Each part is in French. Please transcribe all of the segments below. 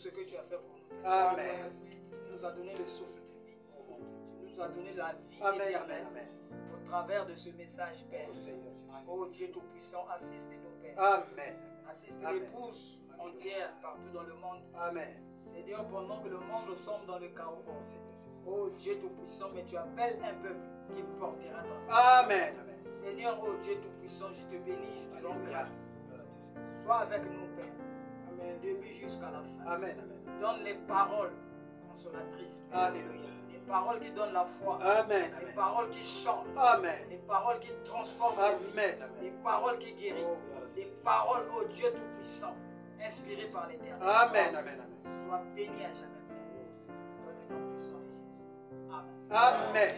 ce que tu as fait pour nous. Amen. Tu nous as donné le souffle de vie. Tu nous as donné la vie Amen. éternelle. Amen. Au travers de ce message, Père. Oh Seigneur. Oh Dieu Tout-Puissant, assiste-nous, Père. Amen. Assiste Amen. l'épouse entière partout dans le monde. Amen. Seigneur, pendant que le monde sombre dans le chaos, Oh Seigneur. oh Dieu Tout-Puissant, mais tu appelles un peuple qui portera ton nom. Amen. Amen. Seigneur, oh Dieu Tout-Puissant, je te bénis, je te rends Alléluia. grâce. Sois avec nous, Père, du début jusqu'à la fin. Amen. Amen. Donne les paroles consolatrices, Père. Alléluia. Les paroles qui donnent la foi. Amen. Les Amen. paroles qui chantent. Amen. Les paroles qui transforment les vies. Amen. Les Amen. paroles qui guérissent. Oh, gloire à Les Dieu. paroles, oh Dieu Tout-Puissant, inspirées par l'Éternel. Amen. Amen. Amen. Sois béni à jamais, Père. Dans le nom puissant de Jésus. Amen. Amen.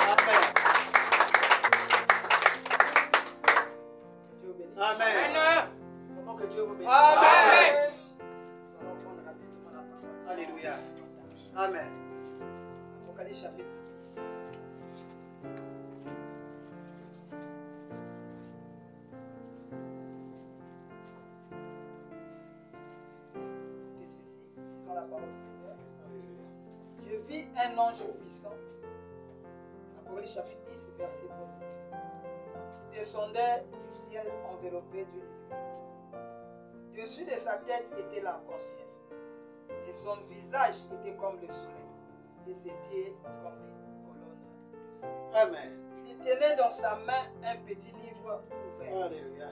Amen. Que Dieu vous bénisse. Amen. Comment que Dieu vous bénisse. Amen. Nous allons prendre rapidement la parole. Alléluia. Amen. Apocalypse chapitre 10. Écoutez ceci, disons la parole du Seigneur. Je vis un ange puissant, Apocalypse chapitre 10, verset 1, qui descendait du ciel enveloppé d'une nuée. Dessus de sa tête était l'arc-en-ciel, et son visage était comme le soleil, et ses pieds comme des colonnes de feu. Amen. Il tenait dans sa main un petit livre ouvert. Alléluia.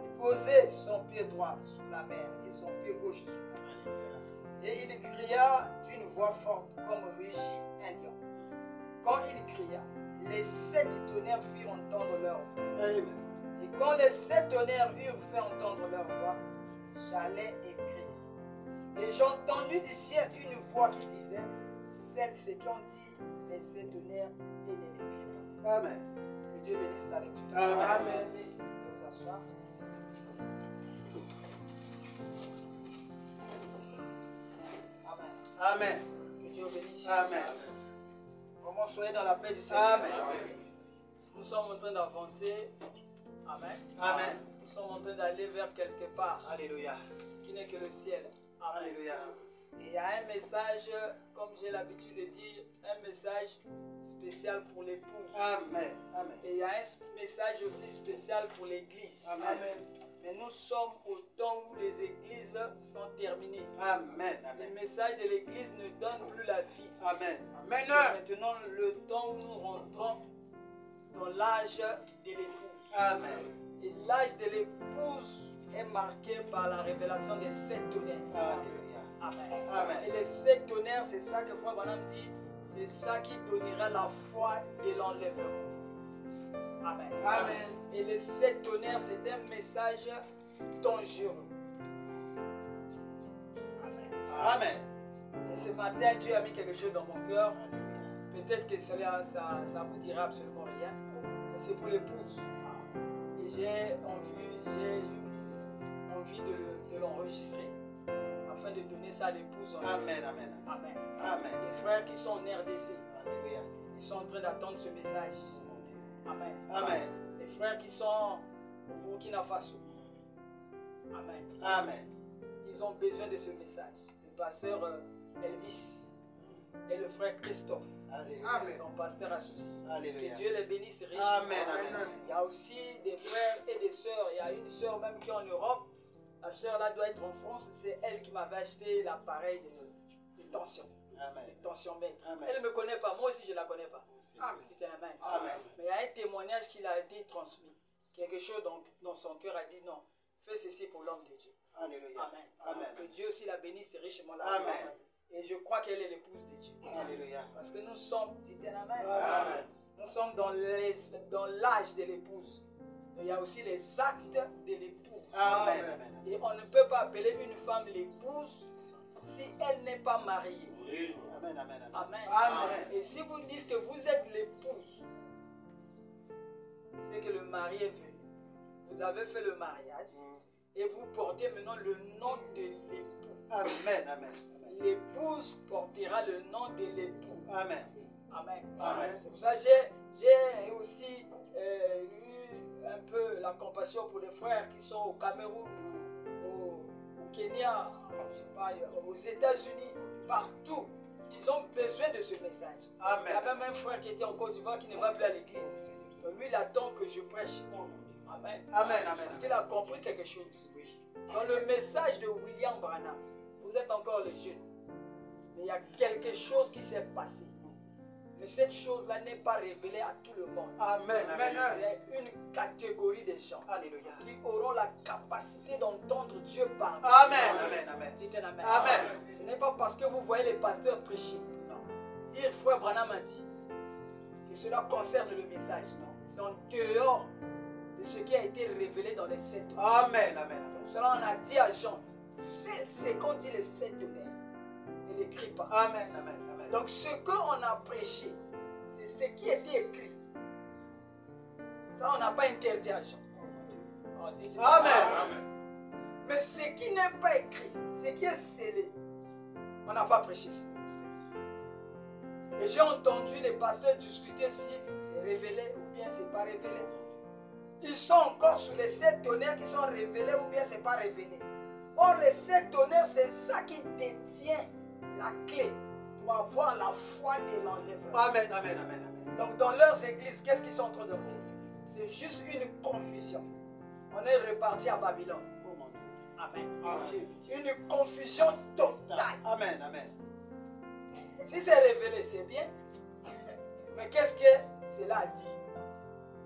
Il posait son pied droit sous la mer et son pied gauche sous la mer. Et il cria d'une voix forte comme rugit un lion. Quand il cria, les 7 tonnerres firent entendre leur voix. Amen. Et quand les 7 tonnerres eurent fait entendre leur voix, j'allais écrire. Et j'ai entendu du ciel une voix qui disait, celles qui ont dit les 7 tonnerres et ne l'écrit pas. Amen. Que Dieu bénisse la lecture. Amen. Amen. Vous vous asseoir. Amen. Amen. Que Dieu vous bénisse. Amen. Comment soyez dans la paix du Seigneur. Amen. Nous sommes en train d'avancer. Amen. Amen. Nous sommes en train d'aller vers quelque part Alléluia. qui n'est que le ciel. Amen. Alléluia. Et il y a un message, comme j'ai l'habitude de dire, un message spécial pour l'épouse. Amen. Amen. Et il y a un message aussi spécial pour l'église. Amen. Mais nous sommes au temps où les églises sont terminées. Amen. Les Amen. messages de l'église ne donnent plus la vie. Amen. C'est maintenant le temps où nous rentrons dans l'âge de l'épouse. Amen. Et l'âge de l'épouse est marqué par la révélation des 7 tonnerres. Alléluia. Amen. Amen. Et les 7 tonnerres, c'est ça que Frère Branham dit, c'est ça qui donnera la foi de l'enlèvement. Amen. Amen. Et les 7 tonnerres, c'est un message dangereux. Amen. Amen. Et ce matin, Dieu a mis quelque chose dans mon cœur. Alléluia. Peut-être que ça vous dira absolument rien. Mais c'est pour l'épouse. Et j'ai eu envie de l'enregistrer afin de donner ça à l'épouse. Amen. Amen. Amen. Amen. Les frères qui sont en RDC, Alléluia. ils sont en train d'attendre ce message. Mon Dieu. Amen. Amen. Les frères qui sont au Burkina Faso. Amen. Amen. Ils ont besoin de ce message. Le pasteur Elvis et le frère Christophe, Alléluia. son pasteur associé. Que Alléluia. Dieu les bénisse richement. Amen. Amen. Il y a aussi des frères et des sœurs. Il y a une sœur même qui est en Europe. La sœur là doit être en France. C'est elle qui m'avait acheté l'appareil de tension. Amen. De tensiomètre. Amen. Elle ne me connaît pas. Moi aussi je ne la connais pas. Amen. C'est un amen. Amen. Mais il y a un témoignage qui a été transmis. Quelque chose dans son cœur a dit non. Fais ceci pour l'homme de Dieu. Alléluia. Amen. Amen. Que Dieu aussi la bénisse richement là. Amen. Et je crois qu'elle est l'épouse de Dieu. Alléluia. Parce que nous sommes, dites un amen. Amen. Nous sommes dans l'âge de l'épouse. Il y a aussi les actes de l'épouse. Amen. Amen. Et on ne peut pas appeler une femme l'épouse si elle n'est pas mariée. Amen. Amen. Amen. Amen. Et si vous dites que vous êtes l'épouse, c'est que le mari est venu. Vous avez fait le mariage et vous portez maintenant le nom de l'époux. Amen. Amen. L'épouse portera le nom de l'époux. Amen. Amen. Amen. C'est pour ça que j'ai aussi eu un peu la compassion pour les frères qui sont au Cameroun, Kenya, je sais pas, aux États-Unis, partout, ils ont besoin de ce message. Amen. Il y a même un frère qui était en Côte d'Ivoire qui ne va plus à l'église. Donc lui, il attend que je prêche. Amen. Amen, amen. Parce qu'il a compris quelque chose. Oui. Dans le message de William Branham, vous êtes encore les jeunes, mais il y a quelque chose qui s'est passé. Mais cette chose-là n'est pas révélée à tout le monde. Amen, amen. C'est une catégorie de gens Alléluia. qui auront la capacité d'entendre Dieu parler. Amen, amen, amen. Dites un amen. Amen. Ce n'est pas parce que vous voyez les pasteurs prêcher. Non. Hier, frère Branham a dit que cela concerne le message. C'est en dehors de ce qui a été révélé dans les 7 tonnerres. Amen, amen. C'est pour cela qu'on a dit à Jean, c'est quand dit les 7 tonnerres. Ne l'écris pas. Amen, amen, amen. Donc ce qu'on a prêché, c'est ce qui était écrit. Ça, on n'a pas interdit à Jean. Oh, dites-le. Amen. Mais ce qui n'est pas écrit, ce qui est scellé, on n'a pas prêché ça. Et j'ai entendu les pasteurs discuter si c'est révélé ou bien c'est pas révélé. Ils sont encore sous les 7 tonnerres qui sont révélés ou bien c'est pas révélé. Or les 7 tonnerres, c'est ça qui détient la clé pour avoir la foi de l'enlèvement. Amen, amen, amen, amen. Donc dans leurs églises, qu'est-ce qu'ils sont en train de faire? C'est juste une confusion. On est reparti à Babylone. Amen. Une confusion totale. Amen, amen. Si c'est révélé, c'est bien. Mais qu'est-ce que cela dit?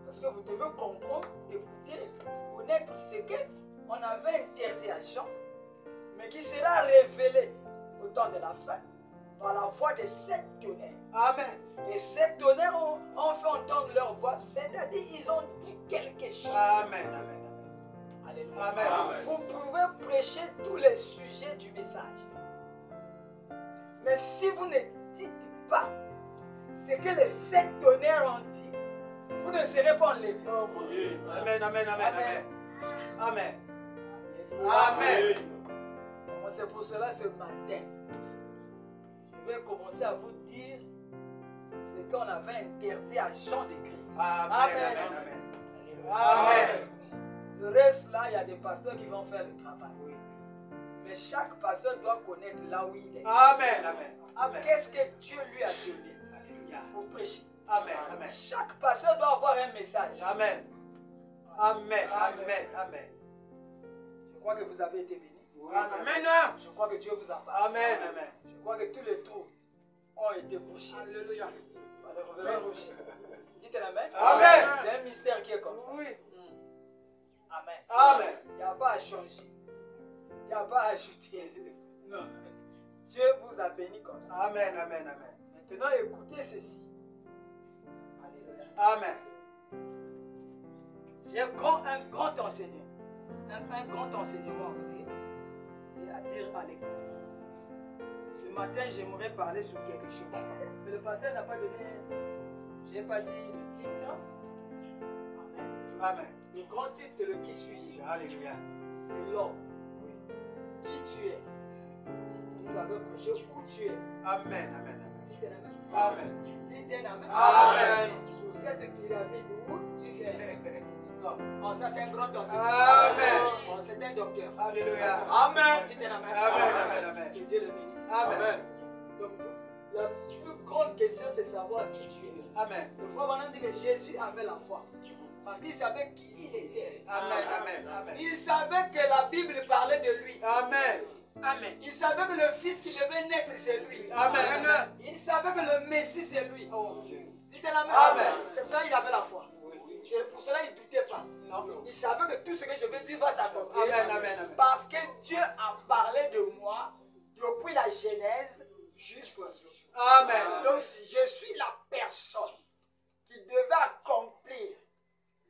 Parce que vous devez comprendre, écouter, connaître ce qu'on avait interdit à Jean, mais qui sera révélé au temps de la fin par la voix de 7 tonnerres. Amen. Et 7 tonnerres ont fait entendre leur voix, c'est-à-dire ils ont dit quelque chose. Amen, amen, amen. Alléluia. Amen. Vous pouvez prêcher tous les sujets du message. Mais si vous ne dites pas ce que les 7 tonnerres ont dit, vous ne serez pas enlevé. Amen, amen, amen, amen. Amen. Amen. C'est pour cela ce matin, je vais commencer à vous dire ce qu'on avait interdit à Jean d'écrire. Amen, amen, amen. Amen. Le reste là, il y a des pasteurs qui vont faire le travail. Mais chaque pasteur doit connaître là où il est. Amen, amen, amen. Qu'est-ce que Dieu lui a donné Alléluia. pour prêcher? Amen, amen. Chaque pasteur doit avoir un message. Amen. Amen, amen, amen. Je crois que vous avez été bénis. Amen. Je crois que Dieu vous a parlé. Amen, amen. Je crois que tous les trous ont été bouchés. Alléluia. Par le révérend Rocher. Dites amen. Amen. C'est un mystère qui est comme ça. Oui. Amen. Amen. Il n'y a pas à changer. Il n'y a pas à ajouter. Non. Dieu vous a béni comme ça. Amen, amen, amen. Maintenant, écoutez ceci. Alléluia. Amen. J'ai un grand enseignement. Un grand enseignement à vous dire et à dire à l'école. Ce matin, j'aimerais parler sur quelque chose. Mais le pasteur n'a pas donné, je n'ai pas dit le titre. Amen. Amen. Le grand titre, c'est le qui suis-je. Alléluia. C'est l'homme. Qui tu es. Vous avez prêché où tu es. Amen, amen, amen. Dites un amen. Amen. Dites un amen. Amen. Sur cette pyramide, où tu es. Ça. Oh, ça c'est un grand enseignement. Amen. Oh, c'est un docteur. Alléluia. Amen. Dites un amen. Amen, amen, amen. Que Dieu le bénisse. Amen. Donc, la plus grande question, c'est savoir qui tu es. Amen. Le frère Branham dit que Jésus avait la foi. Parce qu'il savait qui il était. Amen, amen, amen. Il savait que la Bible parlait de lui. Amen. Amen. Il savait que le fils qui devait naître, c'est lui. Amen. Il savait que le Messie, c'est lui. Oh Dieu. Dites un amen. Amen. C'est pour ça qu'il avait la foi. Pour cela, il ne doutait pas. Non. Il savait que tout ce que je vais dire va s'accomplir. Amen, amen, amen. Parce que Dieu a parlé de moi depuis la Genèse jusqu'au jour. Amen. Donc, je suis la personne qui devait accomplir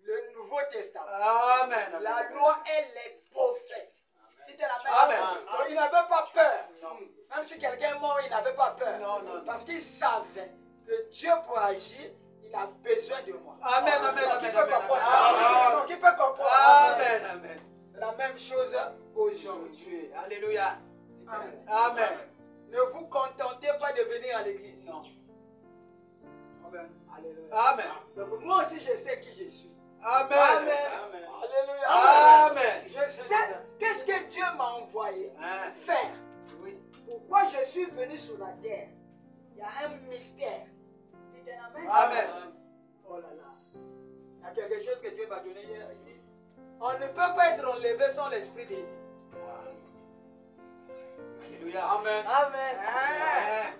le Nouveau Testament. Amen. Amen. La loi et les prophètes. C'était la même. Amen. Donc, il n'avait pas peur. Non. Même si quelqu'un est mort, il n'avait pas peur. Non, non, non. Parce qu'il savait que Dieu, pour agir, il a besoin de moi. Amen, amen, Donc, amen, il peut amen, comprendre amen. ça. Donc, il peut comprendre. Amen, amen. C'est la même chose aujourd'hui. Dieu. Alléluia. Amen. Amen. Ne vous contentez pas de venir à l'église. Non. Amen. Alléluia. Amen. Donc moi aussi je sais qui je suis. Amen. Amen. Alléluia. Amen. Je sais qu'est-ce que Dieu m'a envoyé Hein? faire. Oui. Pourquoi je suis venu sur la terre. Il y a un mystère. Dites un amen. Amen. Oh là là. Il y a quelque chose que Dieu m'a donné hier. Il dit, on ne peut pas être enlevé sans l'esprit d'Élie. Alléluia. Amen. Amen. Hein?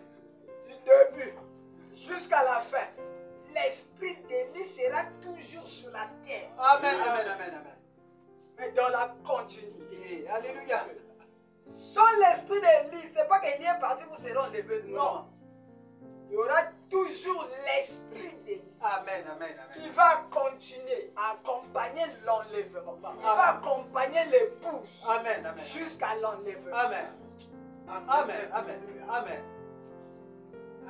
Du début jusqu'à la fin, l'esprit d'Élie sera toujours sur la terre. Amen, amen, amen, amen. Mais dans la continuité. Et alléluia. Sans l'esprit d'Élie, ce n'est pas qu'Élie est parti, vous serez enlevé. Non. Il y aura toujours l'esprit d'Élie. Amen, amen, Qui amen. va continuer à accompagner l'enlèvement. Il va accompagner l'épouse Amen, amen. jusqu'à l'enlèvement. Amen. Amen, amen, amen.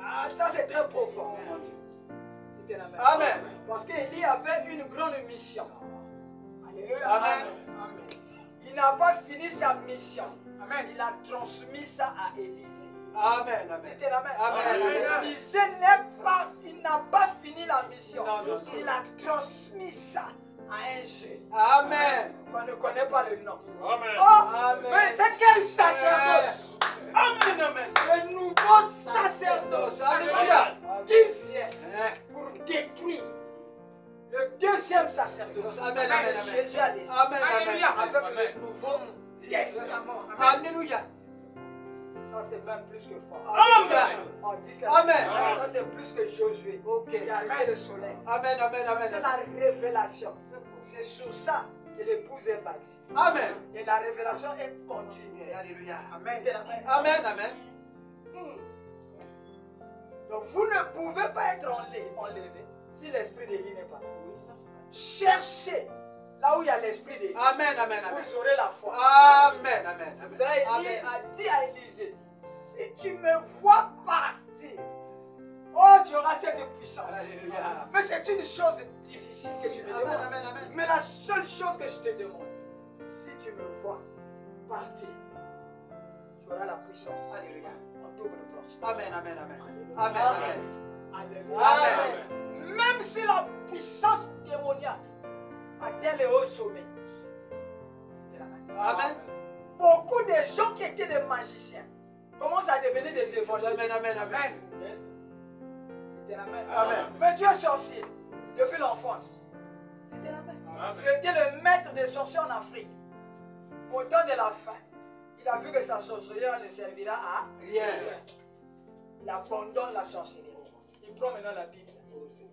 Ah, ça c'est très profond. Oh, mon Dieu. C'était la même. Amen. Parce qu'Élie avait une grande mission. Alléluia. Amen. Il n'a pas fini sa mission. Amen. Il a transmis ça à Élisée. Amen, amen. C'était la même. Amen, amen. Élisée n'a pas fini la mission. Non, non, non. Il a transmis ça à un jeune. Amen. On ne connaît pas le nom. Amen. Oh, mais c'est quel sacerdoce? Amen, amen. Le nouveau sacerdoce. Alléluia. Qui vient Hein? pour détruire le deuxième sacerdoce. Amen, amen, amen. Jésus a laissé. Amen, amen. Avec le nouveau testament. Alléluia. Ça c'est même plus que fort. Amen. On dit ça. Amen. Ça c'est plus que Josué. Ok. Qui a arrêté le soleil. Amen, amen, C'est amen. la révélation. C'est sur ça que l'épouse est bâtie. Amen. Et la révélation est continuelle. Alléluia. Amen. Amen, amen. Donc vous ne pouvez pas être enlevé si l'esprit d'Élie n'est pas là. Cherchez là où il y a l'esprit d'Élie. Amen, amen, amen. Vous aurez la foi. Amen, amen. C'est pour cela Élie Amen. a dit à Élisée, si tu me vois partir, oh tu auras cette puissance. Alléluia. Mais c'est une chose difficile que tu me Amen, demandes. amen, amen. Mais la seule chose que je te demande, si tu me vois partir, tu auras la puissance Alléluia. en double portion. Amen, amen, amen. Amen, amen. Alléluia. Amen. Même si la puissance démoniaque atteint les hauts sommets. Amen. Beaucoup de gens qui étaient des magiciens commencent à devenir des évangélistes. Amen, amen, amen. C'était la même. Amen. Mais Dieu est sorcier depuis l'enfance. C'était la même. Tu étais le maître des sorciers en Afrique. Au temps de la fin, il a vu que sa sorcellerie ne servira à Rien. Il abandonne la sorcellerie. Il prend maintenant la Bible.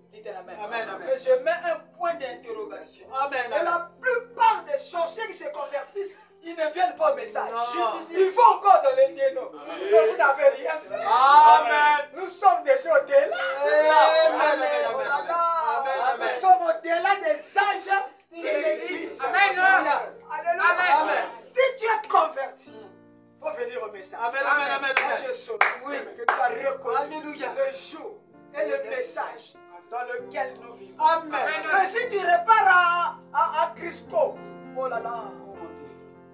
Dites la même. Amen, amen. Mais je mets un point d'interrogation. Amen, Et amen. la plupart des sorciers qui se convertissent, ils ne viennent pas au message. Non. Ils vont encore dans les ténors. Mais vous n'avez rien fait. Amen. Nous sommes déjà au-delà. Amen, amen, Oh amen, là là. amen. Nous Amen. sommes au-delà des âges de l'Église. Amen. Alléluia. Amen. Si tu es converti, il faut venir au message. Amen, amen, amen, Moi, amen. je sauve que tu as reconnu Alléluia. le jour et le message dans lequel nous vivons. Amen. Mais si tu repars à Crisco, oh là là,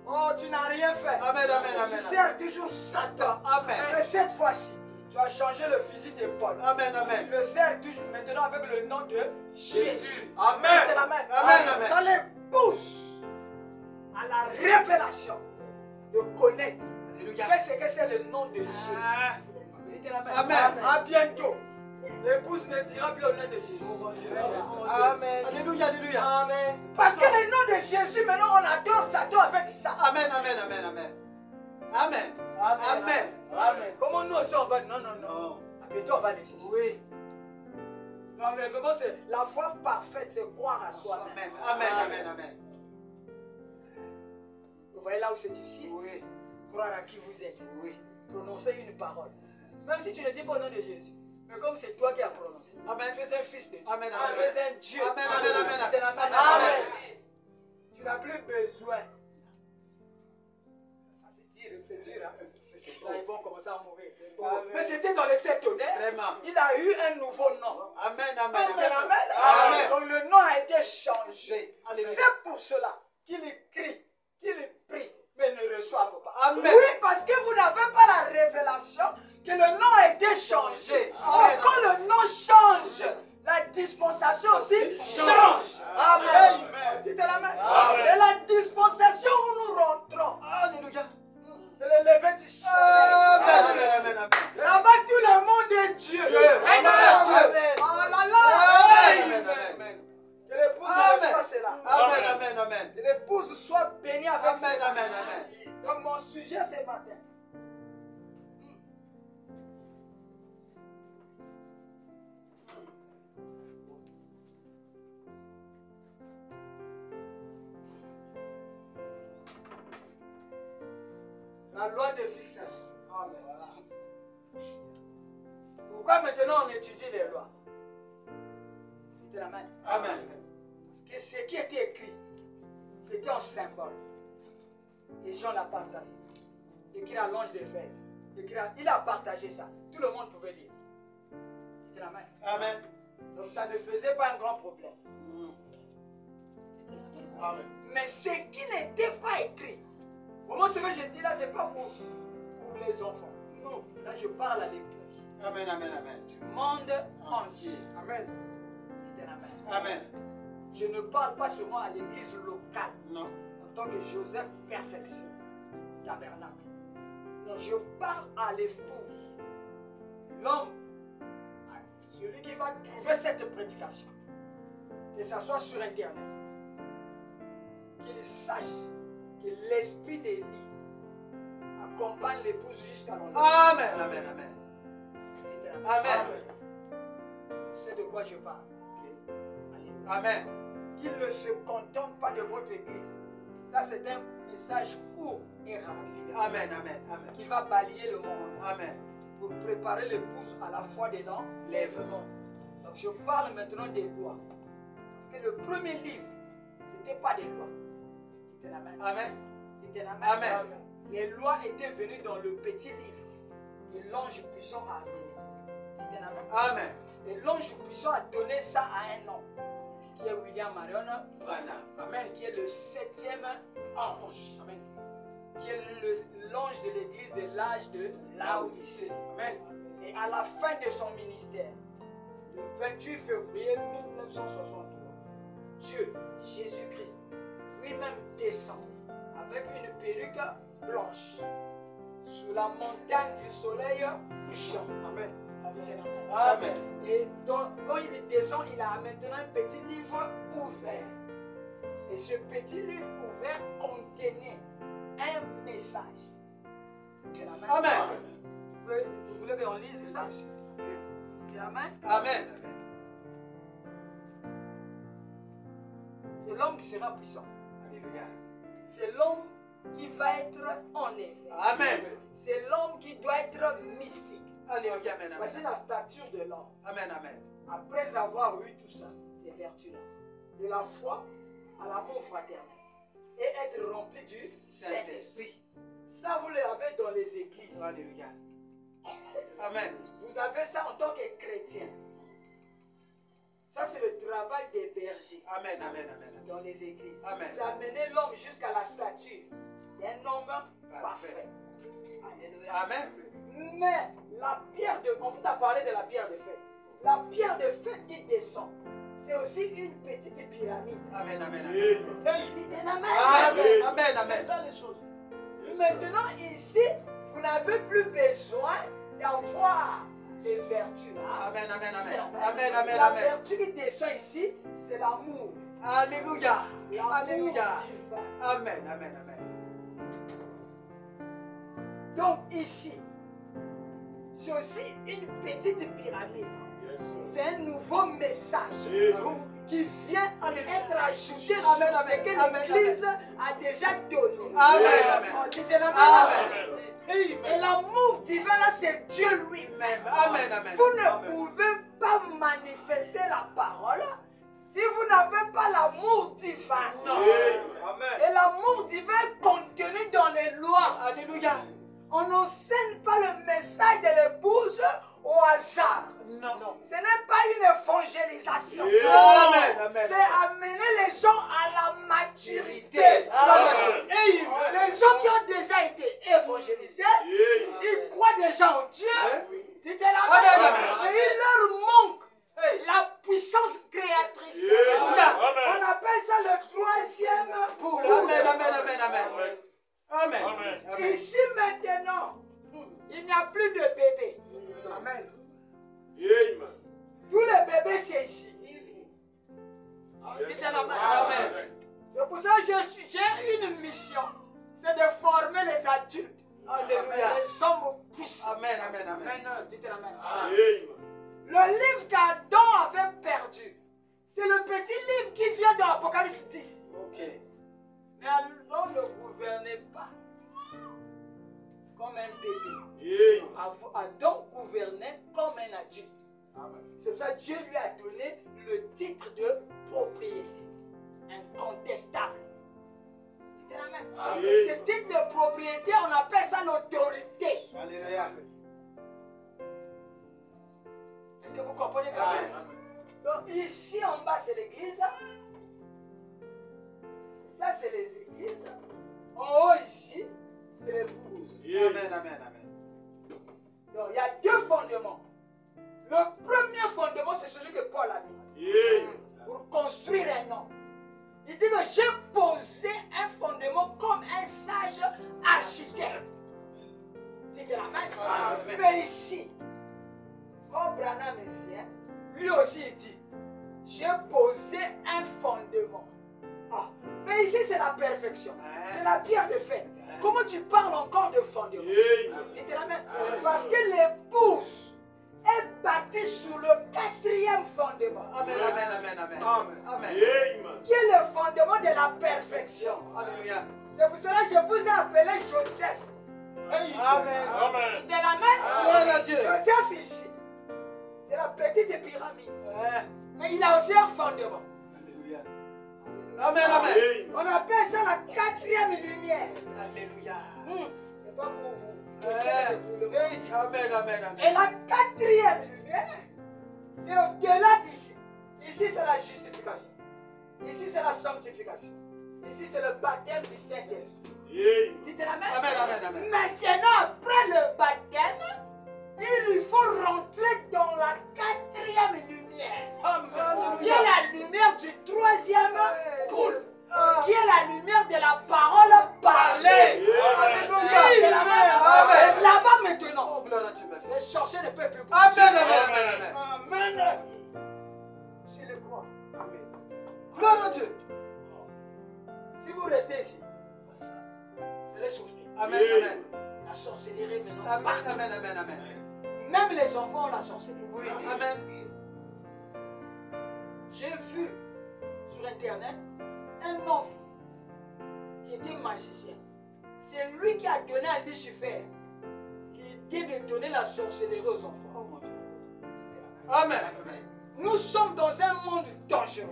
oh tu n'as rien fait. Amen, amen, Tu amen. sers toujours Satan. Amen. Mais cette fois-ci, tu as changé le fusil d'épaule. Amen, Tu amen. le sers toujours maintenant avec le nom de Jésus. Amen. C'est la main. Amen, amen. Ça les pousse à la révélation de connaître Alléluia. qu'est-ce que c'est le nom de Jésus. Ah. C'était la main. Amen. À bientôt. L'épouse ne dira plus le nom de Jésus. Amen. Alléluia, alléluia. Amen. Parce que le nom de Jésus, maintenant on adore Satan avec ça. Amen, amen, amen, amen. Amen. Amen. Amen. Comment nous aussi on va. Non, non, non. Non. À bientôt on va laisser ça. Oui. Non, mais vraiment, c'est la foi parfaite, c'est croire à soi-même. Amen. Amen, amen, amen. Vous voyez là où c'est difficile. Oui. Croire à qui vous êtes. Oui. Prononcer une parole. Même si tu ne dis pas au nom de Jésus. Mais comme c'est toi qui as prononcé. Amen. Tu es un fils de Dieu. Amen, Tu amen, es un Dieu. Amen, amen, amen. Tu es la main. Amen. Amen. Tu n'as plus besoin. Ça c'est dur, hein. Là, ils vont commencer à mourir. Mais c'était dans les sept tonnerres. Vraiment. Il a eu un nouveau nom. Amen, amen, Tu es la amen. main. Amen. Donc le nom a été changé. Alléluia. C'est pour cela qu'il crie, qu'il prie, mais ne reçoivent pas. Amen. Oui, parce que vous n'avez pas la révélation que le nom a été changé. Amen. Quand le nom change, la dispensation aussi change. Amen. La loi de fixation. Amen. Pourquoi maintenant on étudie les lois? C'était la main. Amen. Parce que ce qui était écrit, c'était un symbole. Et Jean l'a partagé. Écrit à l'ange d'Éphèse. Il a partagé ça. Tout le monde pouvait lire. C'était la main. Amen. Donc ça ne faisait pas un grand problème. Amen. Mais ce qui n'était pas écrit, vraiment ce que je dis là, ce n'est pas pour les enfants. Non. Là, je parle à l'épouse. Amen, amen, amen. Du monde entier. Amen. C'était la main. Amen. Je ne parle pas seulement à l'église locale. Non. En tant que Joseph Perfection, tabernacle. Non, je parle à l'épouse. L'homme, celui qui va trouver cette prédication, que ce soit sur Internet, qu'il sache que l'esprit d'Élie accompagne l'épouse jusqu'à l'enlèvement. Amen, amen, amen. Amen. Tu sais de quoi je parle? Amen. Qu'il ne se contente pas de votre église. Ça, c'est un message court et rapide. Amen, amen, amen. Qui va balayer le monde. Amen. Pour préparer l'épouse à la foi des l'enlèvement. Donc, je parle maintenant des lois. Parce que le premier livre, ce n'était pas des lois. C'était la main. Amen. C'était la main. Amen. Les lois étaient venues dans le petit livre. Et l'ange puissant a amené. C'était la main. Amen. Et l'ange puissant a donné ça à un homme. Qui est William Marion Branham. Amen. Qui est le 7e ange. Amen. Qui est l'ange de l'église de l'âge de Laodicée. Amen. Et à la fin de son ministère, le 28 février 1963, Dieu, Jésus-Christ, lui-même descend avec une perruque blanche sous la montagne du soleil couchant. Amen. Amen. Et donc, quand il descend, il a maintenant un petit livre ouvert. Et ce petit livre ouvert contenait un message. Amen. Vous voulez qu'on lise ça? Amen. Amen. C'est l'homme qui sera puissant. Alléluia. C'est l'homme qui va être en effet. Amen. C'est l'homme qui doit être mystique. Alléluia. Amen. Voici la stature de l'homme. Amen. Amen. Après avoir eu tout ça, ces vertus-là, de la foi à l'amour fraternel et être rempli du Saint-Esprit. Ça, vous l'avez dans les églises. Alléluia. Amen. Vous avez ça en tant que chrétien. Ça, c'est le travail des bergers. Amen, amen, amen. Dans les églises. Amen. Vous amenez l'homme jusqu'à la stature d'un homme parfait. Alléluia. Amen. Mais la pierre de... On vous a parlé de la pierre de fête. La pierre de fête qui descend, c'est aussi une petite pyramide. Amen, amen, amen. Amen. Amen, amen, amen. C'est ça les choses. Maintenant, ici, vous n'avez plus besoin d'avoir les vertus. Amen, amen, amen. Amen, amen, La amen. vertu qui descend ici, c'est l'amour. Alléluia. L'amour Alléluia. divin. Amen, amen, amen. Donc ici, c'est aussi une petite pyramide. C'est un nouveau message qui vient être ajouté sur ce que l'Église a déjà donné. Amen, amen. Et l'amour divin là, c'est Dieu lui-même. Amen, amen. Vous ne pouvez pas manifester la parole si vous n'avez pas l'amour divin. Non. Et l'amour divin est contenu dans les lois. Alléluia. On n'enseigne pas le message de l'épouse au hasard. Non. Ce n'est pas une évangélisation. Amen, amen. C'est amener les gens à la maturité. Amen. Les gens qui ont déjà été évangélisés, ils croient déjà en Dieu. C'était la Amen. Mais il leur manque la puissance créatrice. On appelle ça le troisième pouls. Amen, amen, amen, amen. Amen. Amen. Ici maintenant, il n'y a plus de bébés. Amen. Tous les bébés, c'est ici. Amen. C'est pour ça que j'ai une mission. C'est de former les adultes Alléluia. Les hommes puissants. Amen, amen, amen. Maintenant, dites amen. Amen. Le livre qu'Adam avait perdu, c'est le petit livre qui vient dans Apocalypse 10. Ok. Mais Adam ne gouvernait pas comme un bébé. Yeah. Adam gouvernait comme un adulte. C'est pour ça que Dieu lui a donné le titre de propriété incontestable. Dites amen. Amen. Ce titre de propriété, on appelle ça l'autorité. Alléluia. Est-ce que vous comprenez bien? Amen. Donc ici en bas c'est l'église. Ça c'est les églises. En haut ici, c'est l'épouse. Yeah. Amen, amen, amen. Donc il y a deux fondements. Le premier fondement, c'est celui que Paul a mis. Yeah. Pour construire un homme. Il dit que j'ai posé un fondement comme un sage architecte. Dites amen. Amen. Mais ici, quand Branham vient, lui aussi il dit, j'ai posé un fondement. Ah, mais ici c'est la perfection. C'est la pierre de fait. Comment tu parles encore de fondement? Yeah. Dites amen. Parce que l'épouse est bâtie sur le quatrième fondement. Amen, amen, amen, amen. Amen. Amen. Amen. Qui est le fondement de la perfection. Alléluia. C'est pour cela que je vous ai appelé Joseph. Amen. Amen. Dites amen. Gloire à Dieu. Joseph ici, c'est la petite pyramide. Ouais. Mais il a aussi un fondement. Alléluia. Amen, amen. On appelle ça la quatrième lumière. Alléluia. C'est pas pour vous. Ouais. C'est pour le monde. Amen, amen, Et amen. la quatrième lumière, c'est au-delà d'ici. Ici, c'est la justification. Ici, c'est la sanctification. Ici, c'est le baptême du Saint-Esprit. Yeah. Dites amen. Amen, amen, amen. Maintenant, après le baptême, il lui faut rentrer dans la quatrième lumière. Qui est la lumière du troisième pôle. Qui est la lumière de la parole parlée. Alléluia. Et là-bas maintenant, Oh, gloire à Dieu, merci. les sorciers ne peuvent plus bouger. Amen, amen, amen, amen. Je le crois. Amen. Gloire à Dieu. Si vous restez ici, vous allez souffrir. Amen, amen. La sorcellerie maintenant. Amen, partout. amen, amen, amen. Même les enfants ont la sorcellerie. Oui, amen. J'ai vu sur internet un homme qui était magicien. C'est lui qui a donné à Lucifer l'idée de donner la sorcellerie aux enfants. Oh mon Dieu. Amen. Nous sommes dans un monde dangereux.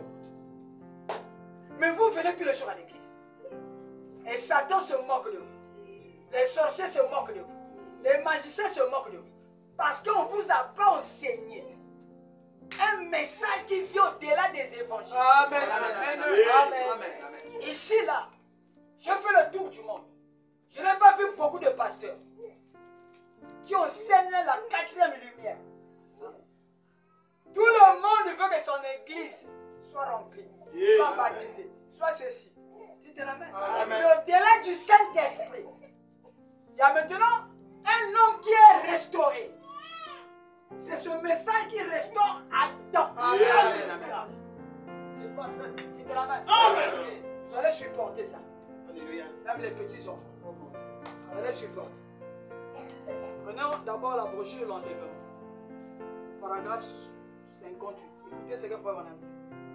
Mais vous venez tous les jours à l'église. Et Satan se moque de vous. Les sorciers se moquent de vous. Les magiciens se moquent de vous. Parce qu'on ne vous a pas enseigné un message qui vient au-delà des évangiles. Amen, amen, amen. Amen. Amen, amen. Ici, là, je fais le tour du monde. Je n'ai pas vu beaucoup de pasteurs qui enseignent la quatrième lumière. Tout le monde veut que son église soit remplie, soit baptisée, soit ceci. Dites la main. Amen. Mais au-delà du Saint-Esprit, il y a maintenant un homme qui est restauré. C'est ce message qui restaure Adam. Amen, amen, amen. C'est parfait. Dites la main. Amen. Vous allez supporter ça. Alléluia. Même les petits enfants. Oh mon Dieu. Vous allez supporter. Prenons d'abord la brochure l'enlèvement. Paragraphe 58. Écoutez ce que Frère Branham dit.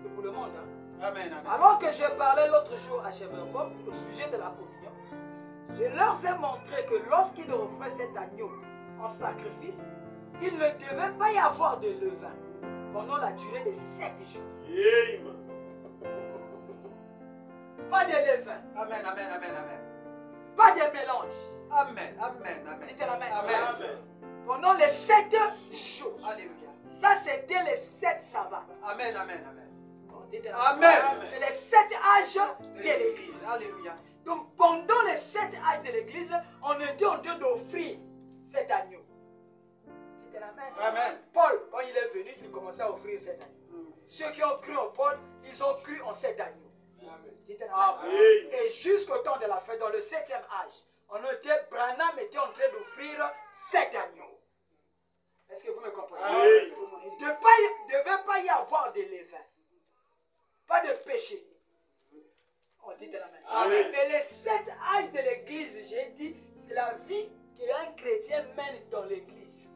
C'est pour le monde. Hein? Amen, amen. Alors que je parlais l'autre jour à Cheverport au sujet de la communion, je leur ai montré que lorsqu'ils offraient cet agneau en sacrifice, il ne devait pas y avoir de levain pendant la durée de 7 jours. Amen. Pas de levain, Amen, amen, amen, amen. pas de mélange. Amen, amen, amen. Dites la main. Amen. Pendant les 7 jours. Alléluia. Ça, c'était les 7 sabbats. Amen, amen, amen. Bon, dites la main. Amen. C'est les 7 âges de De l'église. l'Église. Alléluia. Donc, pendant les 7 âges de l'église, on était en train d'offrir cet agneau. C'était la main. Amen. Paul, quand il est venu, il commençait à offrir cet agneau. Ceux qui ont cru en Paul, ils ont cru en cet agneau. Dites la main. Amen. Et jusqu'au temps de la fête, dans le 7e âge, Branham était en train d'offrir 7 agneaux. Est-ce que vous me comprenez? Amen. Il ne devait pas y avoir de levain. Pas de péché. On dit de la main. Amen. Mais les 7 âges de l'église, j'ai dit, c'est la vie qu'un chrétien mène dans l'église,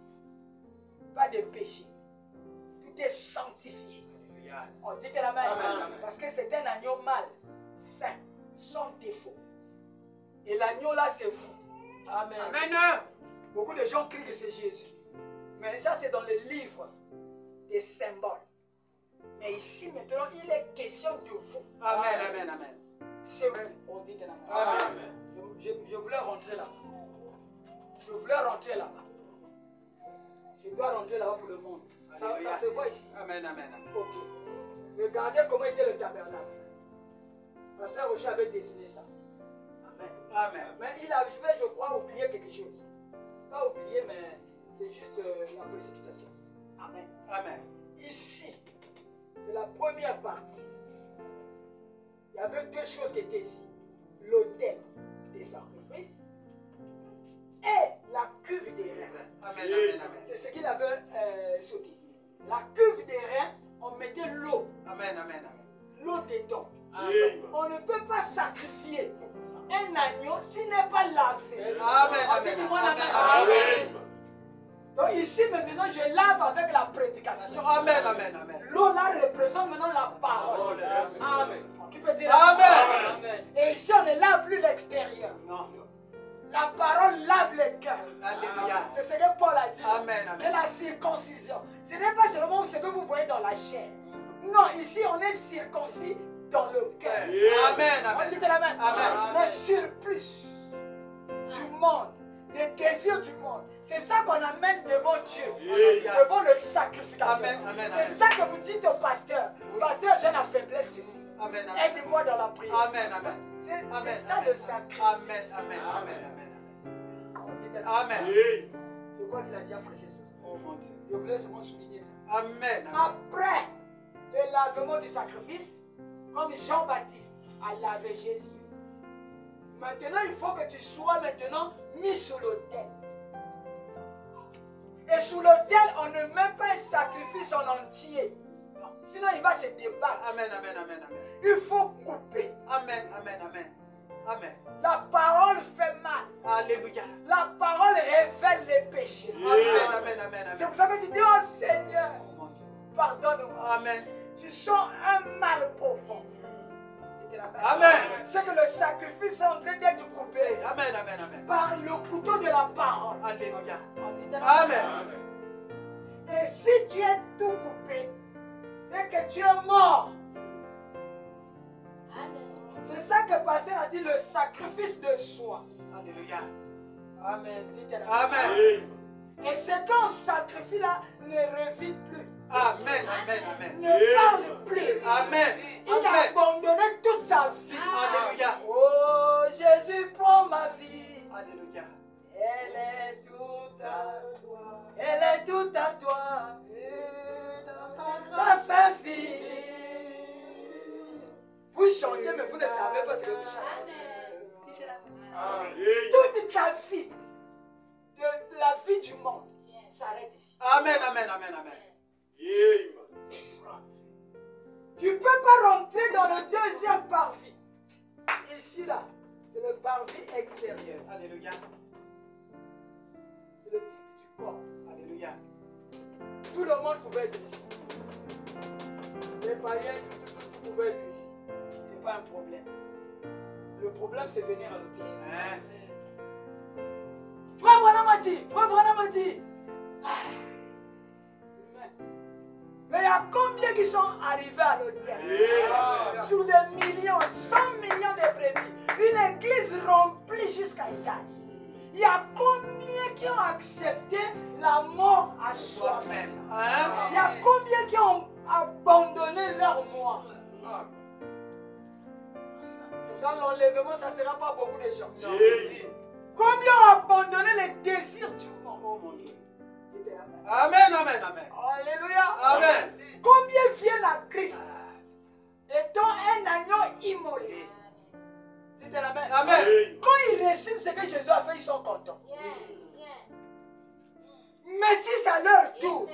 pas de péché. Tout est sanctifié. On dit que la main, parce que c'est un agneau mâle, saint, sans défaut. Et l'agneau là, c'est vous. Amen. Amen. Beaucoup de gens crient que c'est Jésus. Mais ça, c'est dans le livre des symboles. Mais ici, maintenant, il est question de vous. Amen, amen, amen. C'est vous. On dit que la main. Amen. Je voulais rentrer là-bas. Je voulais rentrer là-bas. Je dois rentrer là-bas pour le monde. Ça se voit ici. Amen, amen, amen. Ok. Regardez comment était le tabernacle. Pasteur Rocher avait dessiné ça. Amen. Amen. Mais il avait, je crois, oublié quelque chose. Pas oublié, mais c'est juste la précipitation. Amen. Amen. Ici, c'est la première partie. Il y avait deux choses qui étaient ici. L'autel des sacrifices et la cuve des reins. Amen, amen, amen. C'est ce qu'il avait sauté. La cuve des reins, on mettait l'eau. Amen, amen, amen. L'eau dedans. On ne peut pas sacrifier un agneau s'il n'est pas lavé. Amen, amen, amen. Donc ici maintenant je lave avec la prédication. Amen, amen, amen. L'eau là représente maintenant la parole. Amen. Tu peux dire Amen. Et ici on ne lave plus l'extérieur. Non. La parole lave le cœur. Alléluia. C'est ce que Paul a dit. Amen, amen. Et la circoncision. Ce n'est pas seulement ce que vous voyez dans la chair. Non, ici on est circoncis dans le cœur. Amen, On amen. dit amen. Amen. Le surplus du monde, les désirs du monde, c'est ça qu'on amène devant Dieu, devant le sacrificateur. Amen, amen, C'est amen. ça que vous dites au pasteur. Pasteur, j'ai la faiblesse ici. Amen, amen. Aide-moi dans la prière. Amen, amen. C'est Amen, ça amen. le sacrifice. Amen, amen, amen, amen. On dit Amen. Je crois qu'il a déjà prêché sur ça. Oh mon Dieu. Je voulais seulement souligner ça. Amen, amen. Après le lavement du sacrifice, comme Jean-Baptiste a lavé Jésus, maintenant il faut que tu sois maintenant mis sous l'autel. Et sous l'autel, on ne met pas un sacrifice en entier. Sinon il va se débattre. Amen, amen, amen, amen. Il faut couper. Amen, amen, amen. Amen. La parole fait mal. Alléluia. La parole révèle les péchés. Amen, amen, amen, C'est amen. pour ça que tu dis, oh Seigneur, Oh mon Dieu. pardonne-moi. Amen. Tu sens un mal profond. Amen. C'est que le sacrifice est en train d'être coupé Amen, amen, amen. par le couteau de la parole. Alléluia. On dit Amen. Et si tu es tout coupé, c'est que tu es mort. C'est ça que le pasteur a dit, le sacrifice de soi. Alléluia. Amen. Amen. Et ce qu'on sacrifie là ne revit plus. Amen, amen, amen. Ne parle plus. Amen. Il a abandonné toute sa vie. Alléluia. Oh, Jésus prend ma vie. Alléluia. Elle est toute à toi. Elle est toute à toi. Grâce infinie. Vous chantez, mais vous ne savez pas ce que vous chantez. Toute ta vie, de la vie du monde, s'arrête ici. Amen, amen, amen, amen. Tu ne peux pas rentrer dans le deuxième parvis. Ici, là, c'est le parvis extérieur. Alléluia. C'est le type du corps. Alléluia. Tout le monde pouvait être ici. Les païens, tout pouvait être ici. Ce n'est pas un problème. Le problème, c'est venir à l'hôtel. Amen. Frère Branham a dit. Mais il y a combien qui sont arrivés à l'hôtel? Sur des millions, 100 millions de brebis. Une église remplie jusqu'à étage. Il y a combien qui ont accepté la mort à soi-même? Il y a combien qui ont abandonné leur moi? Dans l'enlèvement, ça ne sera pas beaucoup de gens. Combien ont abandonné les désirs du monde? Oh mon Dieu. Amen, amen, amen. Alléluia. Amen. Combien viennent à Christ étant un agneau immolé? Dites amen. Amen. Quand ils réussissent ce que Jésus a fait, ils sont contents. Mais si c'est à leur tour,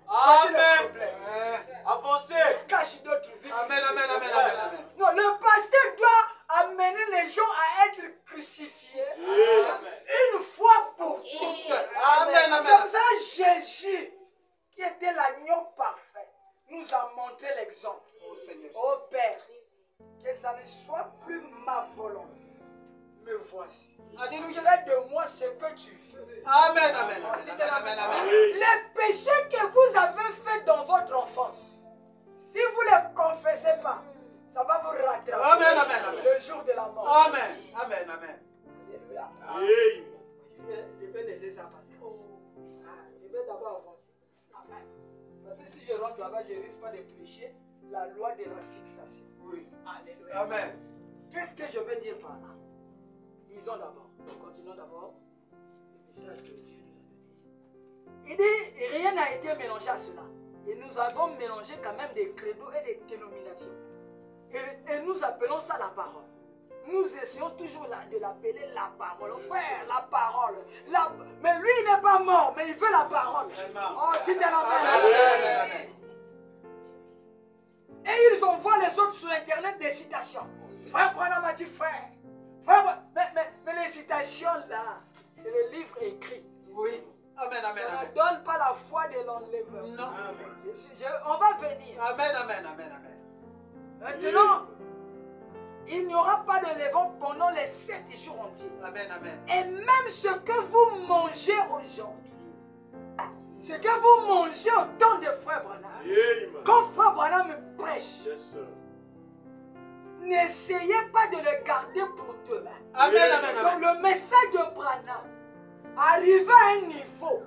Amen. avancez, cache d'autres vies. Amen, amen, amen, amen, amen. Non, le pasteur doit amener les gens à être crucifiés. était l'agneau parfait, nous a montré l'exemple. Oh Seigneur. Ô Père, que ça ne soit plus ma volonté. Me voici. Alléluia. Fais de moi ce que tu veux. Amen, amen, amen, amen, amen. Les péchés que vous avez faits dans votre enfance, si vous ne les confessez pas, ça va vous rattraper. Amen, amen, amen. Le jour de la mort. Amen, amen, amen. Alléluia. Je vais laisser ça passer. Je vais d'abord avancer. Amen. Parce que si je rentre là-bas, je ne risque pas de prêcher la loi de la fixation. Oui. Alléluia. Amen. Qu'est-ce que je veux dire par là? Disons d'abord, continuons d'abord le message que Dieu nous a donné. Il dit, rien n'a été mélangé à cela. Et nous avons mélangé quand même des credos et des dénominations. Et nous appelons ça la parole. Nous essayons toujours de l'appeler la parole. Frère, la parole. Mais lui, il n'est pas mort, mais il veut la parole. Oh, dites la Amen. Et ils envoient les autres sur Internet des citations. Frère Branham m'a dit, frère. Mais les citations là, c'est le livre écrit. Oui. Amen, amen, Ça amen. ne donne pas la foi de l'enlèvement. Non. On va venir. Amen, amen, amen, amen. Maintenant, il n'y aura pas de levain pendant les 7 jours entiers. Amen, amen. Et même ce que vous mangez aujourd'hui, ce que vous mangez au temps de Frère Branham, quand Frère Branham prêche, n'essayez pas de le garder pour demain. Amen, amen, amen. Donc le message de Branham, arrivé à un niveau,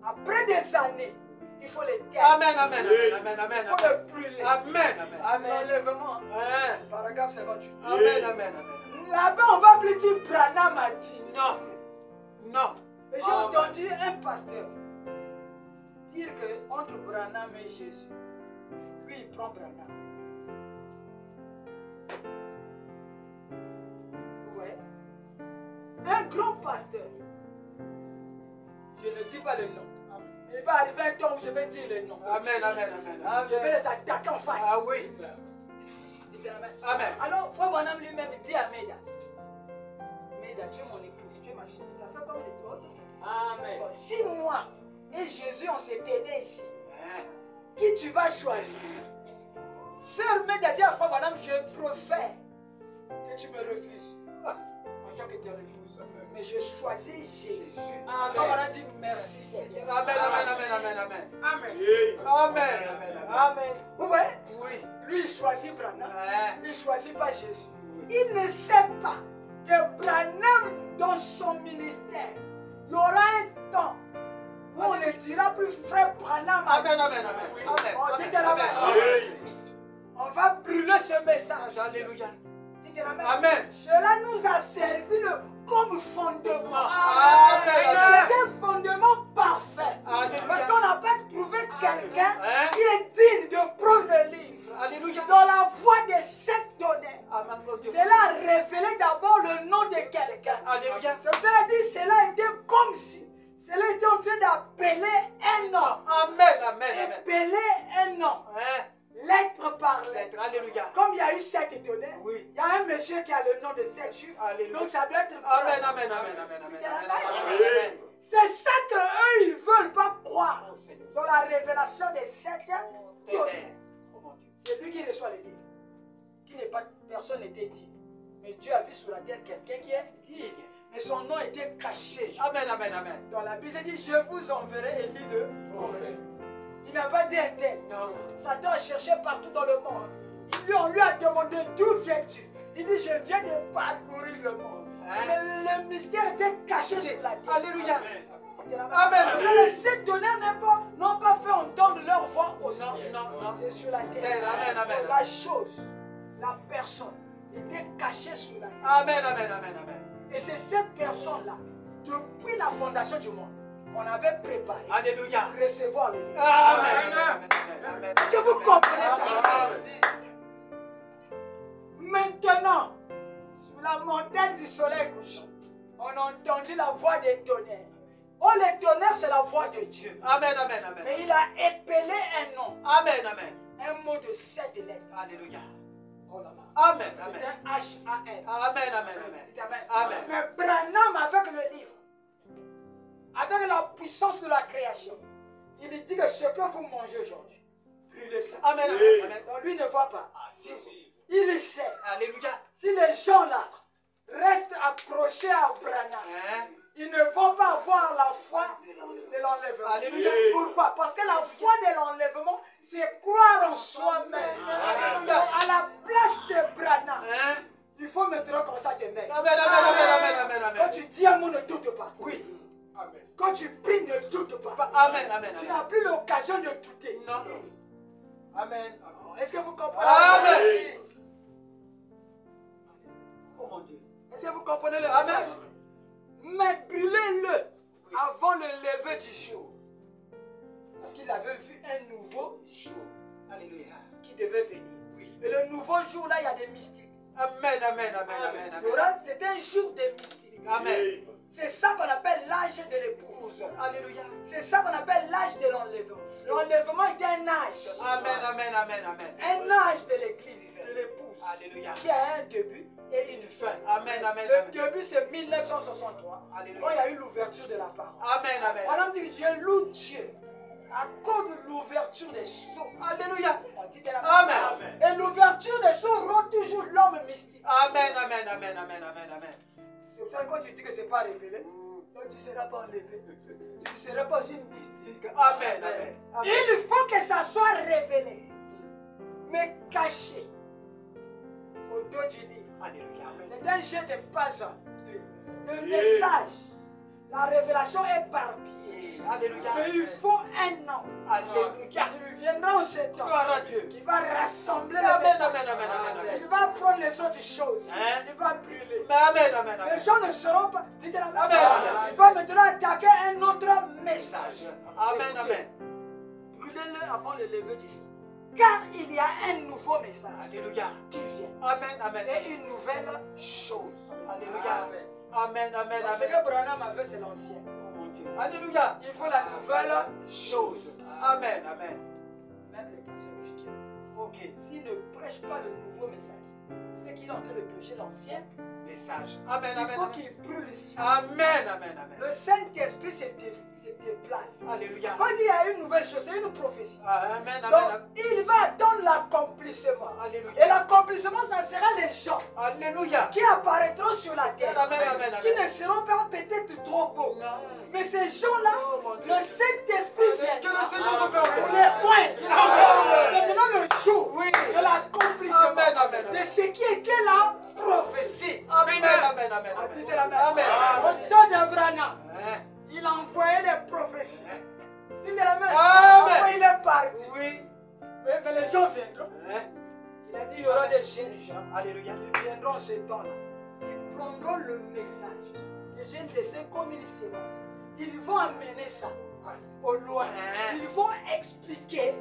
après des années, il faut le taire. Amen, amen, amen, amen, Il faut le brûler. amen, amen. L'enlèvement, paragraphe 58. Amen, amen, amen. Là-bas, on va plus dire Branham a dit. Non, non. Et j'ai entendu un pasteur dire que entre Branham et Jésus, lui il prend Branham. Vous voyez? Un grand pasteur, je ne dis pas le nom. Il va arriver un temps où je vais dire le nom. Amen, amen, amen. Je vais les attaquer en face. Ah oui. Dites amen. Amen. Alors, Frère Branham lui-même dit à Meda, Meda, tu es mon épouse, tu es ma chérie. Ça fait comme les autres. Amen. Bon, si moi et Jésus, on s'était nés ici, qui tu vas choisir? Sœur Meda dit à Frère Branham, je préfère que tu me refuses en tant que ton épouse. Mais je choisis Jésus. Frère Branham dit merci Seigneur. Amen, amen, amen, amen, amen. Amen. Amen, amen, amen. Amen. Vous voyez? Oui. Lui, il choisit Branham. Il ne choisit pas Jésus. Oui. Il ne sait pas que Branham, dans son ministère, il y aura un temps où on ne dira plus frère Branham. Amen, amen, amen. Oui. Amen, Oh, amen, dites la amen. main. On va brûler ce message. Alléluia. Dites la main. Amen. Cela nous a servi comme fondement. Amen. C'est un fondement parfait. Alléluia. Parce qu'on n'a pas trouvé quelqu'un Hein? qui est digne de prendre le livre. Alléluia. Dans la voie des 7 tonnerres. Amen, mon Dieu. Cela a révélé d'abord le nom de quelqu'un. Alléluia. C'est pour ça qu'il dit cela était comme si cela était en train d'appeler un nom. Amen, amen, amen. Appeler un nom. Hein? Lettre par lettre. Lettre. Alléluia. Comme il y a eu 7 tonnerres, Oui. il y a un monsieur qui a le nom de 7 chiffres. Alléluia. Donc ça doit être. Amen, amen, amen, amen, amen, amen, amen. C'est ça qu'eux, ils ne veulent pas croire. Oh, Seigneur. Dans la révélation des 7 tonnerres. Oh, mon Dieu. C'est lui qui reçoit les livres. Qui n'est pas, personne n'était digne. Mais Dieu a vu sur la terre quelqu'un qui est digne. Mais son nom était caché. Amen, amen, amen. Dans la Bible, il dit, je vous enverrai Élie le prophète. Il n'a pas dit un tel. Non. Satan a cherché partout dans le monde. On lui a demandé d'où viens-tu. Il dit, je viens de parcourir le monde. Mais le mystère était caché sur la terre. Alléluia. Amen. Les 7 tonnerres n'ont pas fait entendre leur voix au ciel. Non, non, non. C'est sur la terre. Amen, amen. La chose, la personne était cachée sur la terre. Amen, amen, amen, amen. Et c'est cette personne-là, depuis la fondation du monde, qu'on avait préparé Alléluia. pour recevoir le livre. Amen, amen, amen, amen. Est-ce que vous comprenez ça? Maintenant, sur la montagne du soleil couchant, on a entendu la voix des tonnerres. Oh, les tonnerres, c'est la voix de Dieu. Amen, amen, amen. Mais il a épelé un nom, Amen, amen. un mot de 7 lettres. Alléluia. Oh là là. Amen, C'est amen. un H-A-N. Amen, amen, amen. C'est amen. Amen. Mais Branham, avec le livre, avec la puissance de la création, Il lui dit que ce que vous mangez aujourd'hui, brûlez ça. Amen, amen, amen. Donc lui ne voit pas. Ah, si. Il sait. Alléluia. Si les gens là restent accrochés à Branham, Hein? ils ne vont pas avoir la foi de l'enlèvement. Alléluia. Pourquoi? Parce que la foi de l'enlèvement, c'est croire en soi-même. Alléluia. À la place de Branham, Hein? il faut maintenant comme ça te mettre. Amen, amen, amen, amen, amen, Quand amen. tu dis à moi, ne doute pas. Oui. Quand tu pries, ne doute pas. Amen, amen, Tu amen. n'as plus l'occasion de douter. Non. Amen. Est-ce que vous comprenez? Amen. Oh mon Dieu. Est-ce que vous comprenez le Amen. message? Mais brûlez-le avant le lever du jour. Parce qu'il avait vu un nouveau jour Alléluia. qui devait venir. Oui. Et le nouveau jour là, il y a des mystiques. Amen, amen, amen, amen, Il y aura- amen. C'est un jour des mystiques. Amen. C'est ça qu'on appelle l'âge de l'épouse. Alléluia. C'est ça qu'on appelle l'âge de l'enlèvement. L'enlèvement était un âge. Amen, amen, amen, amen. Un âge de l'église, de l'épouse. Alléluia. Qui a un début et une fin. Amen, amen, Le amen. début c'est 1963. Alléluia. Quand il y a eu l'ouverture de la parole. Amen, amen. Madame dit que je loue Dieu à cause de l'ouverture des sceaux. Alléluia. On dit qu'elle a- Amen. Et l'ouverture des sceaux rend toujours l'homme mystique. Amen, amen, amen, amen, amen, amen. C'est pour ça que quand tu dis que ce n'est pas révélé, donc tu ne seras pas enlevé. Tu ne seras pas une mystique. Amen, amen. Amen. Il faut que ça soit révélé, mais caché au dos du livre. Alléluia. C'est un jeu de puzzle. Le message, la révélation est éparpillée. Alléluia. Mais il faut un an. Alléluia. Il viendra en ce temps. Gloire à Dieu. Il va rassembler Amen, les messages. amen, amen, amen, amen. Il va prendre les autres choses. Hein? Il va brûler. Mais amen, amen, Les amen. gens ne seront pas. Dites la même Amen, chose. amen. Il va maintenant attaquer un autre message. Amen, amen. Brûlez-le avant le lever du jour. Car il y a un nouveau message Alléluia. qui vient. Amen, amen. Et une nouvelle chose. Alléluia. Amen, amen, Donc, ce amen. que Branham avait, c'est l'ancien. Oh mon Dieu. Alléluia. Il faut la nouvelle chose. Amen, amen. Même les pasteurs qui Ok. s'ils ne prêchent pas le nouveau message, c'est qu'il est en train de prêcher l'ancien. Message. Amen, Il amen, faut amen. qu'il brûle ça. Amen, amen, amen. Le Saint-Esprit se déplace. Alléluia. Quand il y a une nouvelle chose, c'est une prophétie. Amen, amen, Donc, amen. il va attendre l'accomplissement. Alléluia. Et l'accomplissement, ça sera les gens Alléluia. qui apparaîtront sur la terre. Amen, amen, Qui amen. ne seront pas peut-être trop beaux. Non. Mais ces gens-là, Oh, mon Dieu. le Saint-Esprit vient. Que le Seigneur vous garde. Pour les points. C'est maintenant le jour Oui. de l'accomplissement Amen, amen, amen. de ce qui était la prophétie. Amen, amen, amen, On amen. dit de la même. Amen. Au temps d'Abraham, Hein? il envoyait des prophéties. Dit de la même. Amen. Après, il est parti. Oui. Mais les gens viendront. Hein? Il a dit il y aura des jeunes gens. Alléluia. Ils viendront ce temps-là. Ils prendront le message que j'ai laissé comme une sémence. Ils vont amener ça au loin. Ils vont expliquer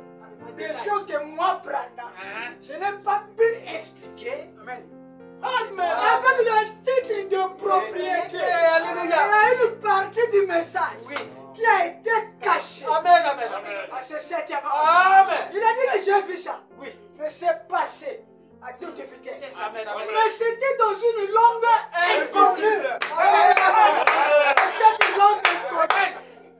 des choses que moi, Brandon, je n'ai pas pu expliquer. Amen. Avec le titre de propriété. Alléluia. Il y a une partie du message Oui. qui a été cachée Amen, amen, amen. à ce 7e Amen. Il a dit que j'ai vu ça. Oui. Mais c'est passé à toute vitesse. Amen, amen. Mais c'était dans une langue inconnue. Amen. Cette langue inconnue.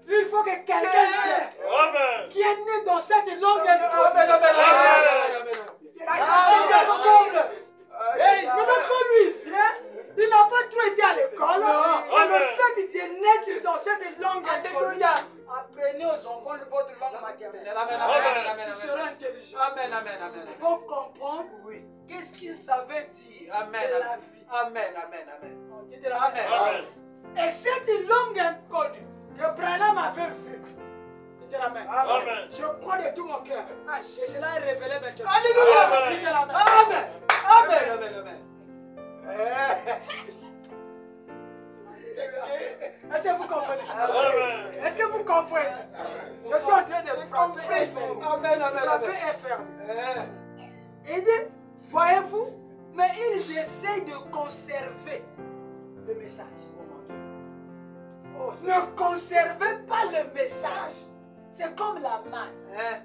Il faut que quelqu'un vienne qui est né dans cette langue Amen, inconnue. amen, amen, amen. Maintenant, quand lui vient, il n'a pas trop été à l'école. Mais le fait de naître dans cette langue inconnue, Alléluia. apprenez aux enfants votre langue maternelle. Amen, amen, amen, Ils seront amen. intelligents. Amen, amen, amen. Ils vont comprendre Oui. qu'est-ce qu'ils savaient dire Amen, de la amen. vie. Amen, amen, amen. On dit de la Amen. même. Et cette langue inconnue que Branham avait vue, dit de la même. Amen. Je crois de tout mon cœur. Et cela est révélé maintenant. Alléluia. Dit de la même. Amen. Amen, amen, amen. Est-ce que vous comprenez? Est-ce que vous comprenez? Je suis en train de frapper et fermer. Amen, amen, Frapper amen. et fermer. Et dit, voyez-vous, mais ils essayent de conserver le message. Ne conservez pas le message. C'est comme la manne.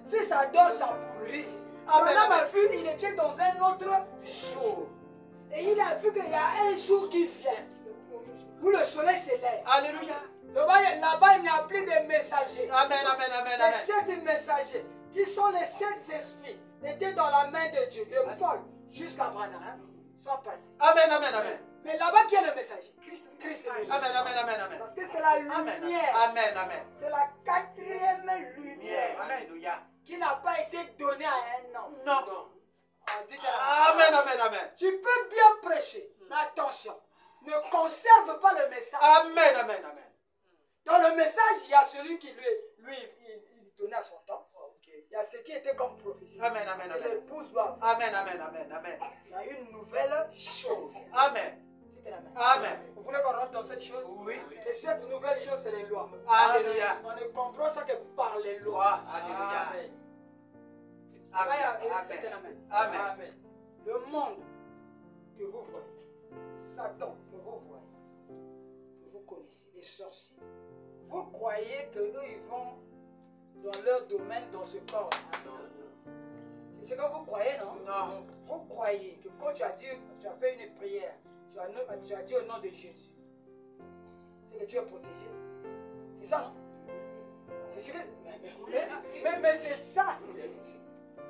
Si ça dort, ça pourrit. Abraham a vu, il était dans un autre jour. Et il a vu qu'il y a un jour qui vient où le soleil se lève. Alléluia. Là-bas, il n'y a plus de messagers. Amen, amen, amen, Les amen. 7 messagers, qui sont les 7 esprits, étaient dans la main de Dieu, de Paul jusqu'à Branham, sont passés. Amen, amen, amen. Mais là-bas, qui est le messager? Christ lui-même. Amen, amen, amen, amen. Parce que c'est la Amen, lumière. amen, amen. C'est la 4e lumière Alléluia. qui n'a pas été donnée à un homme. Non. Amen, Amen, amen, amen. Tu peux bien prêcher, mais attention, ne conserve pas le message. Amen, amen, amen. Dans le message, il y a celui qui lui il donnait à son temps. Il y a ce qui était comme prophétie. Amen, amen, Et amen. l'épouse doit avoir. Amen, amen, amen, amen. Il y a une nouvelle chose. Amen. Amen. Vous voulez qu'on rentre dans cette chose? Oui. Et cette nouvelle chose, c'est les lois. Alléluia. On ne comprend ça que par les lois. Alléluia. Amen. Amen. Amen. Amen. Le monde que vous voyez, Satan que vous voyez, que vous connaissez, les sorciers, vous croyez qu'eux, ils vont dans leur domaine, dans ce corps. C'est ce que vous croyez, non? Non. Vous croyez que quand tu as fait une prière, tu as dit au nom de Jésus, c'est que tu es protégé. C'est ça, non? C'est ce que... Mais c'est ça.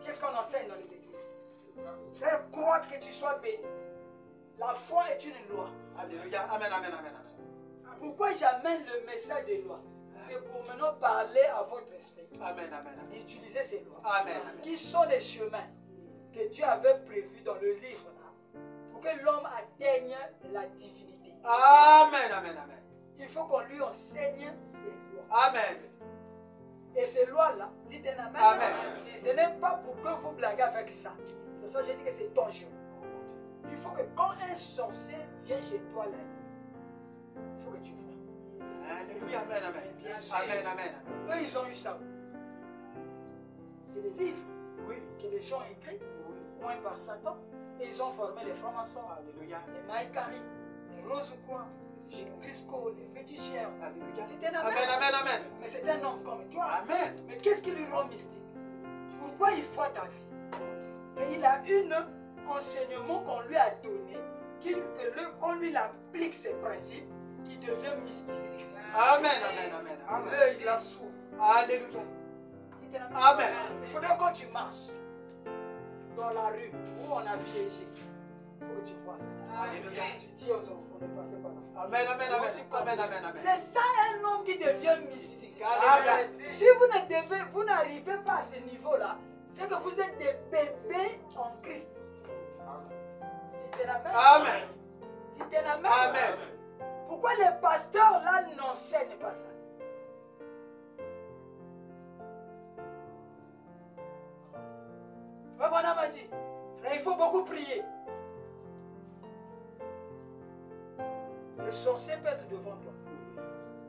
Qu'est-ce qu'on enseigne dans les églises? Frère, crois que tu sois béni. La foi est une loi. Alléluia. Amen, amen, amen, amen. Pourquoi j'amène le message des lois? C'est pour maintenant parler à votre esprit. Amen, amen, amen. D'utiliser ces lois. Amen, amen. Qui sont les chemins que Dieu avait prévus dans le livre là, pour que l'homme atteigne la divinité. Amen, amen, amen. Il faut qu'on lui enseigne ces lois. Amen. Et ces lois-là, dites un amen. Amen. Ce n'est pas pour que vous blaguez avec ça. C'est pour ça que j'ai dit que c'est dangereux. Il faut que quand un sorcier vient chez toi la nuit, il faut que tu vois. Alléluia. Amen, amen. Amen, amen, amen. Eux, ils ont eu ça. C'est les livres, Oui. que les gens ont écrits, moins par Satan. Et ils ont formé les francs-maçons, Alléluia. les Maïkari, les Rosecroix, les Crisco, les féticheurs. Alléluia. C'est un amen. Amen, amen, amen. Mais c'est un homme comme toi. Amen. Mais qu'est-ce qui lui rend mystique? Pourquoi il voit ta vie? Et il a un enseignement qu'on lui a donné, qu'on lui applique ses principes, il devient mystique. Amen, amen, amen, amen. Là, il la s'ouvre. Alléluia. Amen. Il faudrait quand tu marches dans la rue où on a piégé, il faut que tu vois ça. Alléluia. Tu dis aux enfants, ne passez pas là. Amen, amen, amen. Amen, amen, amen. C'est ça un homme qui devient mystique. Alléluia. Si vous n'arrivez pas à ce niveau-là, c'est que vous êtes des bébés en Christ. Dites amen. Amen. Dites amen. Amen. Pourquoi les pasteurs là n'enseignent pas ça? Frère Branham m'a dit, frère, il faut beaucoup prier. Le sorcier peut être devant toi.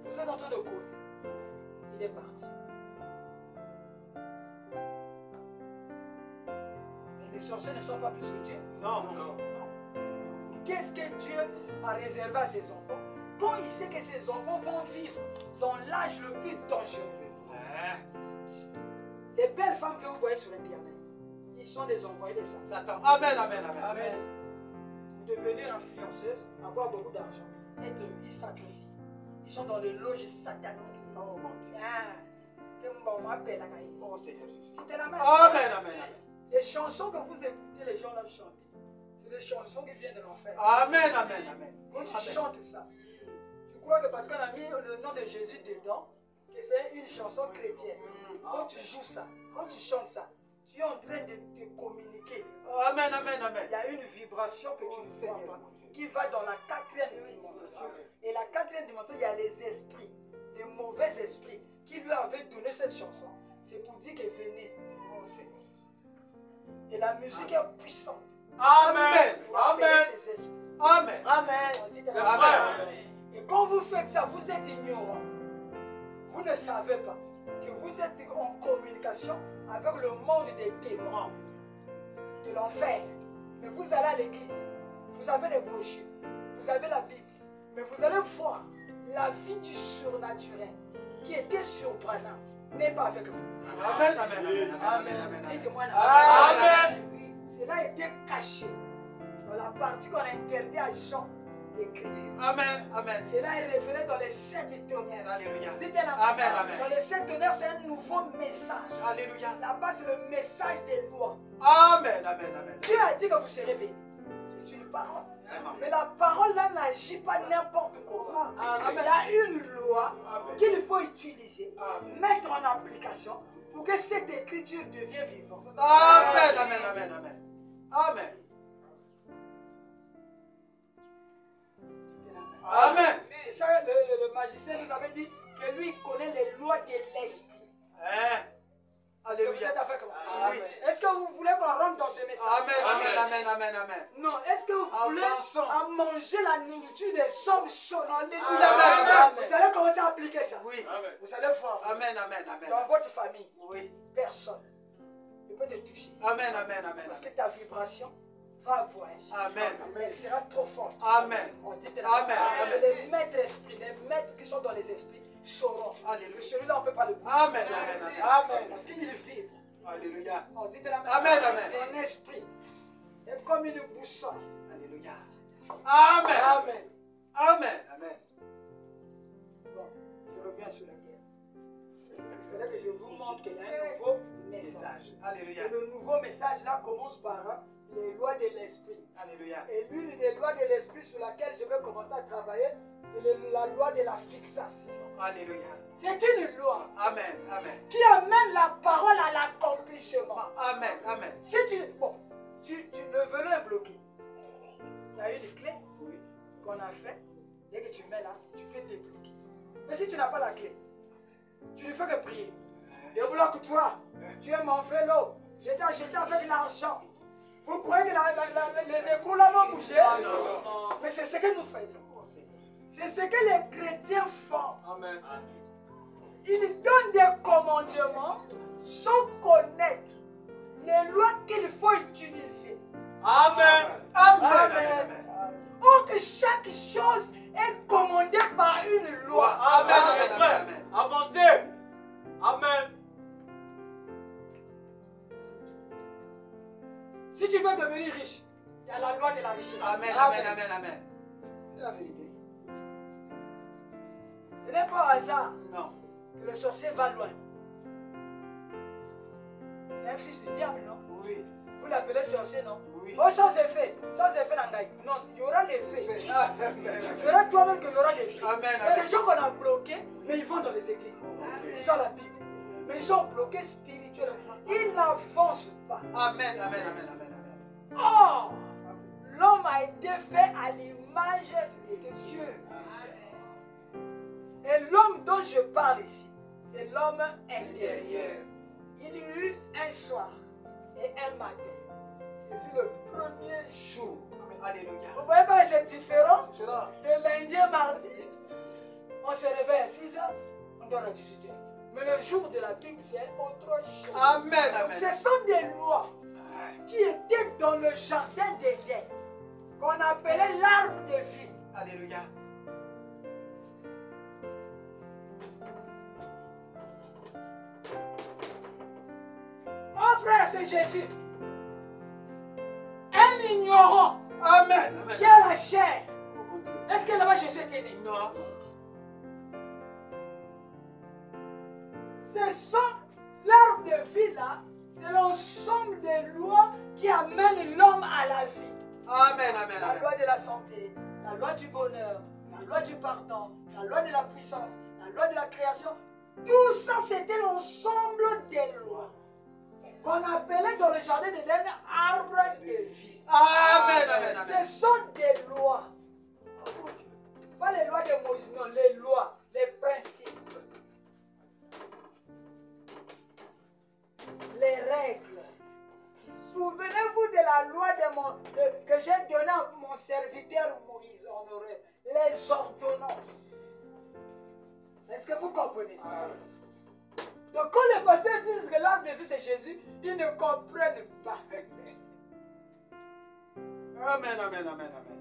Vous êtes en train de causer. Il est parti. Mais les sorciers ne sont pas plus que Dieu. Non, non, non. Qu'est-ce que Dieu a réservé à ses enfants? Quand il sait que ses enfants vont vivre dans l'âge le plus dangereux. Les belles femmes que vous voyez sur Internet, ils sont des envoyés de Satan. Satan. Amen, amen, amen. Amen. Vous devenez influenceuse, avoir beaucoup d'argent, ils sacrifient. Ils sont dans les loges sataniques. Oh mon Dieu. Oh Seigneur Jésus. Amen. Amen, amen, amen. Les chansons que vous écoutez, les gens là chanter, c'est des chansons qui viennent de l'enfer. Amen, amen, amen. Quand tu chantes ça, tu crois que parce qu'on a mis le nom de Jésus dedans, que c'est une chanson chrétienne. Quand tu joues ça, quand tu chantes ça, tu es en train de te communiquer. Amen, amen, amen. Il y a une vibration que tu ne vois pas, qui va dans la 4e dimension. Et la 4e dimension, il y a les esprits, les mauvais esprits, qui lui avaient donné cette chanson. C'est pour dire que venez. Oh Seigneur. Et la musique est puissante. Amen. Pour appeler Amen. ces esprits. Amen. On dit Amen. Et quand vous faites ça, vous êtes ignorant. Vous ne savez pas que vous êtes en communication avec le monde des démons, de l'enfer. Mais vous allez à l'église, vous avez les brochures, vous avez la Bible, mais vous allez voir la vie du surnaturel qui était sur Branham n'est pas avec vous. Amen, amen, amen, amen, amen. Dites-moi Amen. Cela était caché dans la partie qu'on a interdit à Jean décrit. Amen. Amen. Cela est révélé dans les 7 tonnerres. Alléluia. Dites un Amen. Amen. Dans les 7 tonnerres, c'est un nouveau message. Alléluia. Là-bas, c'est le message des lois. Amen. Amen. Amen. Dieu a dit que vous serez bénis. C'est une parole. Mais la parole là n'agit pas n'importe comment. Il y a une loi qu'il faut utiliser, mettre en application pour que cette écriture devienne vivante. Amen. Amen. Amen. Amen. Amen. Amen. C'est ça le magicien nous avait dit que lui connaît les lois de l'esprit. Est-ce que vous Alléluia. êtes à faire comment? Oui. Est-ce que vous voulez qu'on rentre dans ce message? Amen. Amen. Amen. Amen. Amen. Non, est-ce que vous voulez Avançons. à manger la nourriture des hommes solides? Alléluia. Amen. Vous allez commencer à appliquer ça. Oui. Vous allez voir. Amen. Amen. Amen. Dans votre famille, Oui. personne ne peut te toucher. Amen. Amen. Amen. Parce que ta vibration va voyager. Amen. Mais elle sera trop forte. Amen. On dit Amen. Amen. les maîtres esprits, les maîtres qui sont dans les esprits sauront. Alléluia. Que celui-là, on ne peut pas le bouger. Amen. Amen. Amen. Amen. Parce qu'il vibre. Alléluia. On dit la Amen, amen. Ton esprit est comme une boussole. Alléluia. Amen. Amen. Amen. Amen. Bon, je reviens sur la terre. Il fallait que je vous montre qu'il y a un nouveau message. Alléluia. Et le nouveau message là commence par les lois de l'esprit. Alléluia. Et l'une des lois de l'esprit sur laquelle je vais commencer à travailler, c'est la loi de la fixation. Alléluia. C'est une loi Amen. Amen. qui amène la parole à l'accomplissement. Amen. Amen. Si le vélo est bloqué, il y a une clé qu'on a fait. Dès que tu mets là, tu peux débloquer. Mais si tu n'as pas la clé, tu ne fais que prier. Débloque-toi. Tu es mon vélo. Je t'ai acheté avec l'argent. Vous croyez que les écrous là vont bouger? Non. Mais c'est ce que nous faisons. C'est ce que les chrétiens font. Amen. Ils donnent des commandements sans connaître les lois qu'il faut utiliser. Amen. Amen. Or que chaque chose est commandée par une loi. Amen. Amen. Amen. Avancez. Amen. Si tu veux devenir riche, il y a la loi de la richesse. Amen. Amen. Amen. Amen. C'est la vérité. Ce n'est pas au hasard Non. que le sorcier va loin. C'est un fils du diable, non? Oui. Vous l'appelez sorcier, non? Oui. Oh, sans effet d'engagement. Non, il y aura l'effet. Amen. Tu verras toi-même qu'il y aura des faits. Amen. Il y a des gens qu'on a bloqués, mais ils vont dans les églises. Ils ont la Bible. Mais ils sont bloqués spirituellement. Ils n'avancent pas. Amen. Amen. Amen. Amen. Amen. Or, l'homme a été fait à l'image de Dieu. Et l'homme dont je parle ici, c'est l'homme intérieur. Il y eut un soir et un matin. C'est le premier jour. Alléluia. Vous voyez pas que c'est différent C'est là. de lundi à mardi? On se réveille à 6 h, on dort à 18 h. Mais le jour de la Bible, c'est autre chose. Amen. Amen. Ce sont des lois qui étaient dans le jardin d'Éden, qu'on appelait l'arbre de vie. Alléluia. Oh frère, c'est Jésus. Un ignorant Amen. Amen. qui a la chair. Oh, mon Dieu. Est-ce que là-bas Jésus était né? Non. Ce sont l'arbre de vie là, c'est l'ensemble des lois qui amènent l'homme à la vie. Amen. Amen. La Amen. loi de la santé, la loi du bonheur, la loi du pardon, la loi de la puissance, la loi de la création. Tout ça, c'était l'ensemble des lois qu'on appelait dans le jardin d'Éden arbre de vie. Amen. Amen. Amen. Ce sont des lois. Pas les lois de Moïse, non, les lois, les principes, les règles. Souvenez-vous de la loi que j'ai donnée à mon serviteur Moïse honoré, les ordonnances. Est-ce que vous comprenez? Donc quand les pasteurs disent que l'arbre de vie c'est Jésus, ils ne comprennent pas. Amen. Amen. Amen. Amen.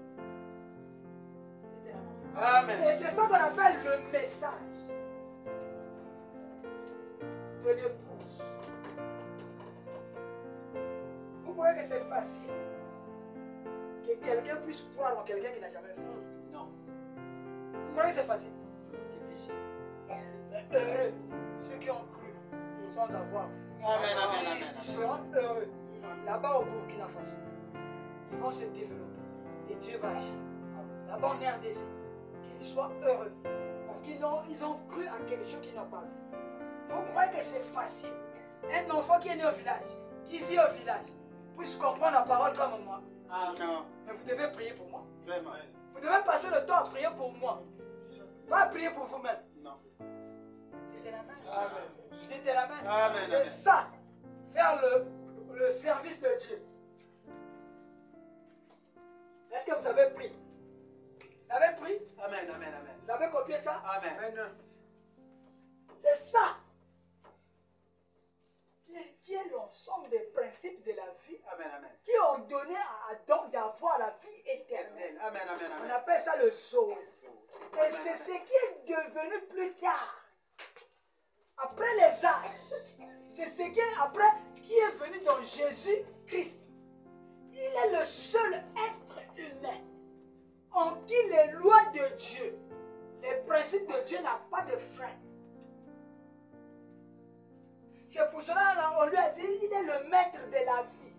Amen. Et c'est ça qu'on appelle le message de l'épouse. Vous croyez que c'est facile que quelqu'un puisse croire en quelqu'un qui n'a jamais vu? Vous croyez que c'est facile? C'est difficile. Mais heureux, ceux qui ont cru sans avoir. Amen, amen, amen. Ils seront heureux. Là-bas au Burkina Faso, ils vont se développer. Et Dieu va agir. Là-bas en RDC, qu'ils soient heureux. Parce qu'ils ont cru à quelque chose qu'ils n'ont pas vu. Vous croyez que c'est facile? Un enfant qui est né au village, qui vit au village, puisse comprendre la parole comme moi. Ah non. Mais vous devez prier pour moi. Vraiment. Vous devez passer le temps à prier pour moi. Pas à prier pour vous-même. Non. Dites la main. Amen. Dites la main. Amen, C'est amen. ça. Faire le service de Dieu. Est-ce que vous avez pris? Vous avez pris? Amen, amen, amen. Vous avez copié ça? Amen. C'est ça qui est l'ensemble des principes de la vie Amen, amen. qui ont donné à Adam d'avoir la vie éternelle. Amen, amen, On amen. appelle ça le Zoé. Et c'est ce qui est devenu plus tard, après les âges. C'est ce qui est après qui est venu dans Jésus-Christ. Il est le seul être humain en qui les lois de Dieu, les principes de Dieu n'ont pas de frein. C'est pour cela qu'on lui a dit, il est le maître de la vie.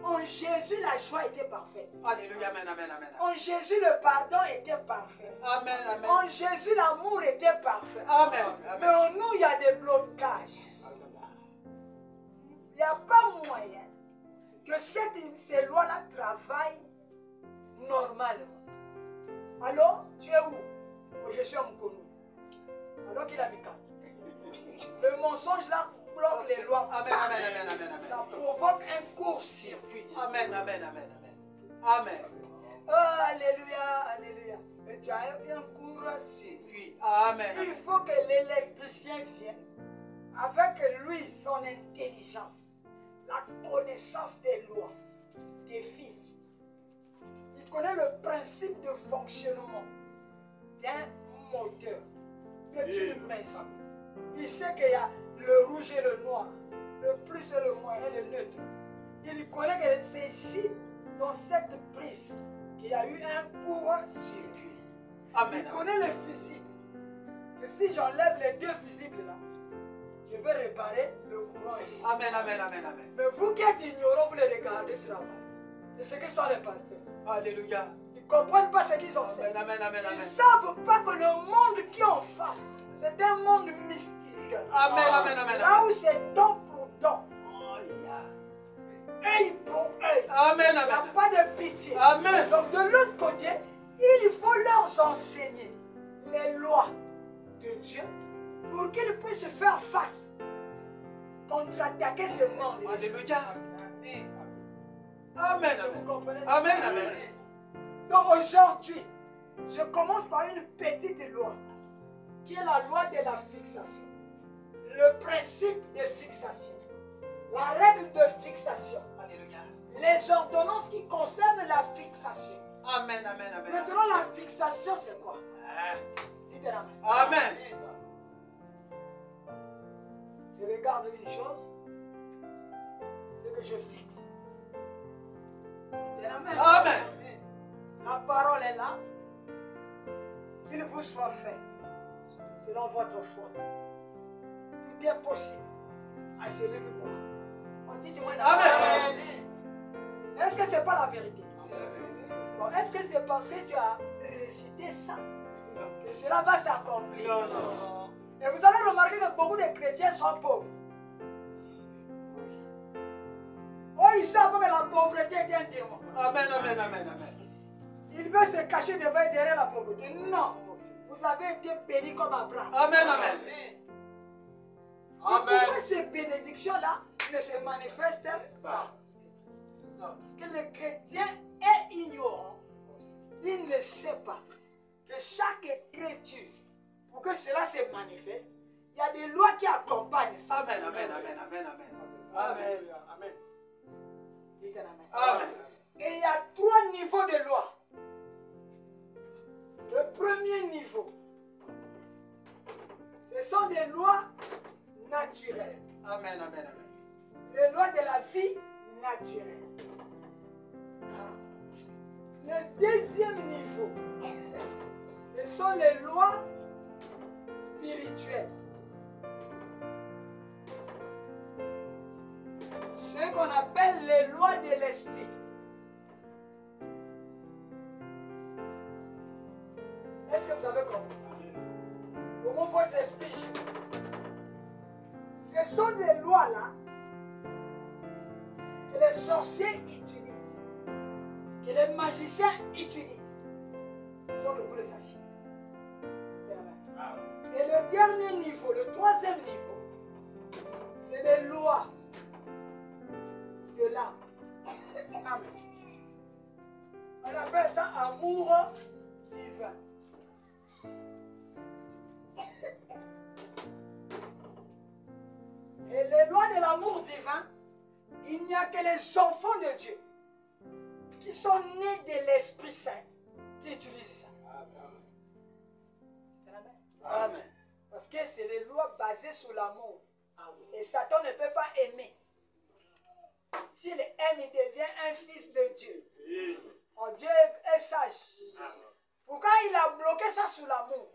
En Jésus, la joie était parfaite. Alléluia, amen, amen, amen. En Jésus, le pardon était parfait. Amen, amen. En Jésus, l'amour était parfait. Amen, Mais amen. en nous, il y a des blocages. Il n'y a pas moyen que ces lois-là travaillent normalement. Alors, tu es où? Oh, je suis à Moukonou. Alors qu'il a mis 4. Le mensonge là bloque les lois. Amen, amen, amen, amen, amen. Ça provoque un court-circuit. Amen, amen, amen, amen. Amen. Oh, alléluia, alléluia. Et tu as un court-circuit. Amen. Il faut que l'électricien vienne avec lui, son intelligence, la connaissance des lois, des fils. Il connaît le principe de fonctionnement d'un moteur, d'une maison. Il sait qu'il y a le rouge et le noir, le plus et le moins et le neutre. Il connaît que c'est ici, dans cette prise, qu'il y a eu un court-circuit. Amen. Il connaît le fusible. Que si j'enlève les deux fusibles là, je vais réparer le courant ici. Amen, amen, amen, amen. Mais vous qui êtes ignorants, vous les regardez travailler. C'est ce que sont les pasteurs. Alléluia. Ils ne comprennent pas ce qu'ils enseignent. Amen, amen, amen, Ils ne amen. savent pas que le monde qui est en face, c'est un monde mystique. Amen, amen, amen, Là amen. où c'est dent pour dent, œil pour œil. Amen, Il n'y a amen. pas de pitié. Amen. Donc de l'autre côté, il faut leur enseigner les lois de Dieu pour qu'ils puissent faire face, contre-attaquer ce monde. Alléluia. Amen, Vous amen. comprenez ça? Amen, amen. Donc aujourd'hui, je commence par une petite loi, qui est la loi de la fixation. Le principe de fixation. La règle de fixation. Alléluia. Les ordonnances qui concernent la fixation. Amen, amen, amen. Maintenant, la fixation, c'est quoi? Dites-la main. Amen. Je regarde une chose, c'est que je fixe. Dites la main. Amen. La parole est là. Qu'il vous soit fait selon votre foi. Tout est possible à celui qui croit. On dit du moins Amen. Est-ce que ce n'est pas la vérité? C'est la vérité. Bon, est-ce que c'est parce que tu as récité ça que cela va s'accomplir? Non, non. Et vous allez remarquer que beaucoup de chrétiens sont pauvres. Oh, ils savent que la pauvreté est un démon. Amen, amen, amen, amen. Il veut se cacher devant et derrière la pauvreté. Non. Vous avez été bénis comme Abraham. Amen, amen. Mais Amen. pourquoi ces bénédictions-là ne se manifestent pas? Parce que le chrétien est ignorant. Il ne sait pas que chaque écriture, pour que cela se manifeste, il y a des lois qui accompagnent ça. Amen, amen, amen, amen, amen. Amen. Amen. Dites un amen. Amen. Et il y a 3 niveaux de lois. Le premier niveau, ce sont des lois naturelles. Amen, amen, amen. Les lois de la vie naturelle. Le deuxième niveau, ce Ce sont les lois spirituelles. Ce qu'on appelle les lois de l'esprit. Est-ce que vous avez compris? Comment votre esprit joue? Ce sont des lois-là que les sorciers utilisent, que les magiciens utilisent. Il faut que vous le sachiez. Et le dernier niveau, le troisième niveau, c'est les lois de l'âme. Amen. On appelle ça amour divin. Et les lois de l'amour divin, il n'y a que les enfants de Dieu qui sont nés de l'Esprit Saint qui utilisent ça. Amen. Parce que c'est les lois basées sur l'amour. Et Satan ne peut pas aimer. S'il aime, il devient un fils de Dieu. Oh, Dieu est sage. Pourquoi il a bloqué ça sur l'amour?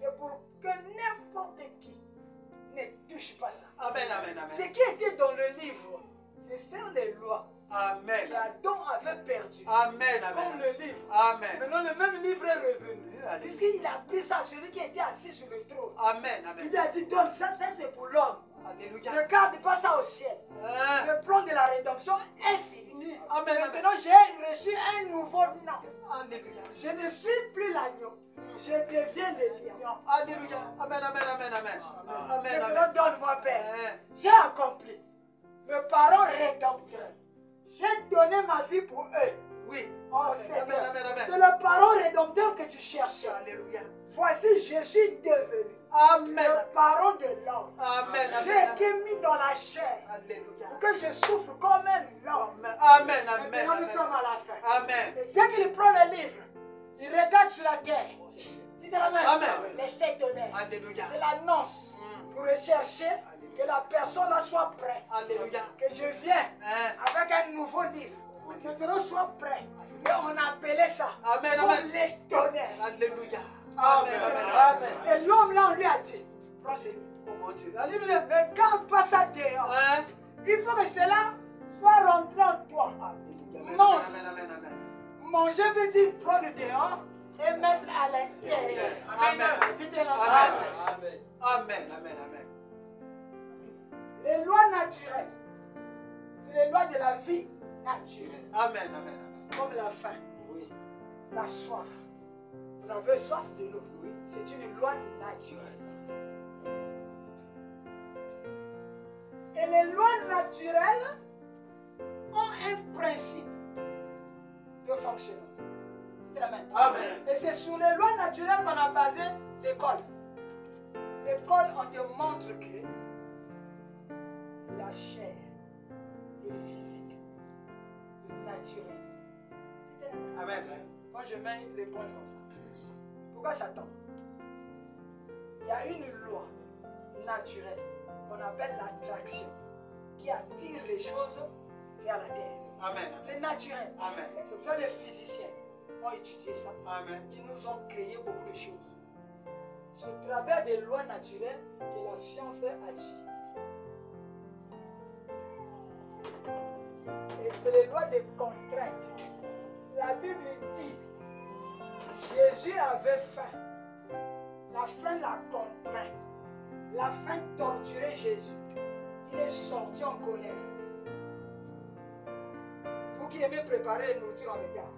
C'est pour que n'importe qui ne touche pas ça. Amen, amen, amen. Ce qui était dans le livre, ce sont les lois. Amen. Qu'Adam avait perdu. Amen, amen. Comme le livre. Amen. Maintenant, le même livre est revenu. Allez. Puisqu'il a pris ça, celui qui était assis sur le trône. Amen, amen. Il lui a dit, donne ça, ça c'est pour l'homme. Alléluia. Ne garde pas ça au ciel. Hein? Le plan de la rédemption est fini. Amen, amen. Maintenant, j'ai reçu un nouveau nom. Alléluia. Je ne suis plus l'agneau. Je deviens le lion. Alléluia. Amen, amen, amen, amen. Amen, Maintenant, amen. donne-moi, Père. Hein? J'ai accompli le parent rédempteur. J'ai donné ma vie pour eux. Oui. Oh Amen, Seigneur, amen, amen. c'est le parent rédempteur que tu cherchais. Alléluia. Voici, je suis devenu Amen. le parent de l'homme. Amen, J'ai amen. été mis dans la chair Alléluia. pour que je souffre comme un homme. Amen, amen, amen. Maintenant, nous sommes à la fin. Amen. Et dès qu'il prend le livre, il regarde sur la terre. C'est la main. Amen. Les sept honneurs. Alléluia. C'est l'annonce pour rechercher que la personne là soit prête. Alléluia. Que je viens Hein? avec un nouveau livre. Maintenant, sois prêt. Et on appelait ça Amen, comme amen. les tonnerres. Alléluia. Amen. Amen, amen. Et l'homme là, on lui a dit, prends ce livre. Oh mon Dieu. Alléluia. Ne garde pas ça dehors. Hein? Il faut que cela soit rentré en toi. Alléluia. Mange. Amen, amen, amen. Manger veut dire prendre dehors et mettre à l'intérieur. Amen. Dites-le. Amen. Amen. Amen, amen, amen. Les lois naturelles, c'est les lois de la vie naturelle. Amen, amen, amen. Comme la faim, Oui. la soif. Vous avez soif de l'eau. Oui. C'est une loi naturelle. Et les lois naturelles ont un principe de fonctionnement. C'est la même. Amen. Et c'est sur les lois naturelles qu'on a basé l'école. L'école, on te montre que la chair, le physique, le naturel, c'était la même. Amen. Quand je mets l'éponge comme ça, pourquoi ça tombe? Il y a une loi naturelle qu'on appelle l'attraction qui attire les choses vers la terre. Amen. C'est naturel. Amen. C'est pour ça que les physiciens ont étudié ça. Amen. Ils nous ont créé beaucoup de choses. C'est au travers des lois naturelles que la science agit. Et c'est les lois de contrainte. La Bible dit, Jésus avait faim. La faim l'a contraint. La faim torturait Jésus. Il est sorti en colère. Vous qui aimez préparer la nourriture en retard,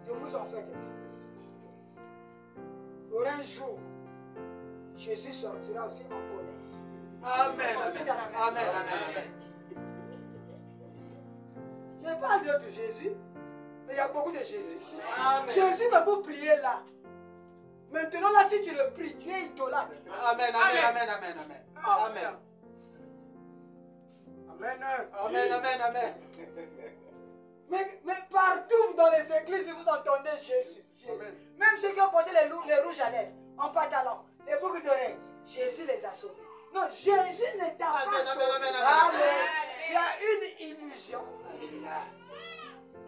ne vous en faites pas. Il y aura un jour, Jésus sortira aussi en colère. Amen. Amen. Amen. Amen. Amen. Je ne parle d'autre Jésus, mais il y a beaucoup de Jésus. Amen. Jésus que vous priez là. Maintenant là, si tu le pries, tu es idolâtre. Amen. Amen. Amen. Amen. Amen. Amen. Amen. Amen. Amen. Amen. Mais partout dans les églises, vous entendez Jésus. Jésus. Amen. Même ceux qui ont porté les rouges à lèvres, en pantalon, les boucles d'oreilles, Jésus les a sauvés. Non, Jésus ne t'a Amen, pas amen, sauvé. amen, amen. Amen. Tu as une illusion Alléluia.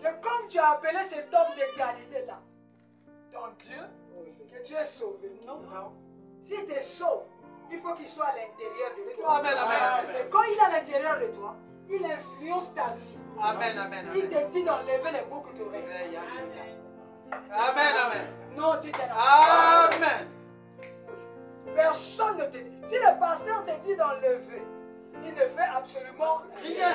que que comme tu as appelé cet homme de Galilée là, ton Dieu, que tu es sauvé. Non. Si tu es sauvé, il faut qu'il soit à l'intérieur de toi. Amen, amen, amen. Et quand il est à l'intérieur de toi, il influence ta vie. Amen, amen, Il amen. te dit d'enlever les boucles d'oreilles. Amen, amen. Non, tu t'es Amen. Personne ne te dit. Si le pasteur te dit d'enlever, il ne fait absolument rien.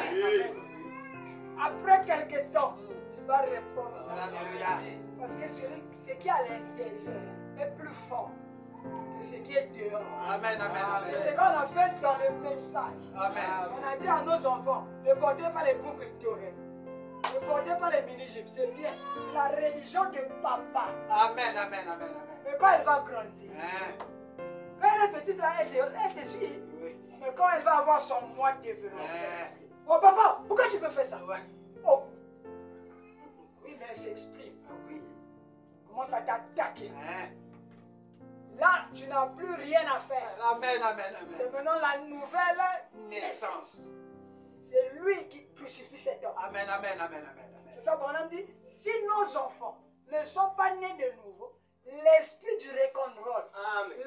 Après quelques temps, tu vas répondre ça. Alléluia. Parce que ce qui est à l'intérieur est plus fort que ce qui est dehors. Amen, amen, amen. C'est ce qu'on a fait dans le message. Amen. On a dit à nos enfants, ne portez pas les boucles d'oreilles. Ne portez pas les mini-jupes. C'est bien. C'est la religion de papa. Amen, amen, amen, amen. Mais quand elle va grandir, Hein? quand elle est petite, là, elle te suit. Oui. Mais quand elle va avoir son mois de développement, Hein? oh papa, pourquoi tu me fais ça? Ouais. Oh. Oui, mais elle s'exprime. Ah oui. Commence à t'attaquer. Hein? Là, tu n'as plus rien à faire. Amen, amen, C'est amen. maintenant la nouvelle naissance. Naissance. C'est lui qui crucifie cet homme. Amen, amen, amen, amen, C'est amen. ça qu'on a dit. Si nos enfants ne sont pas nés de nouveau, l'esprit du rock'n'roll,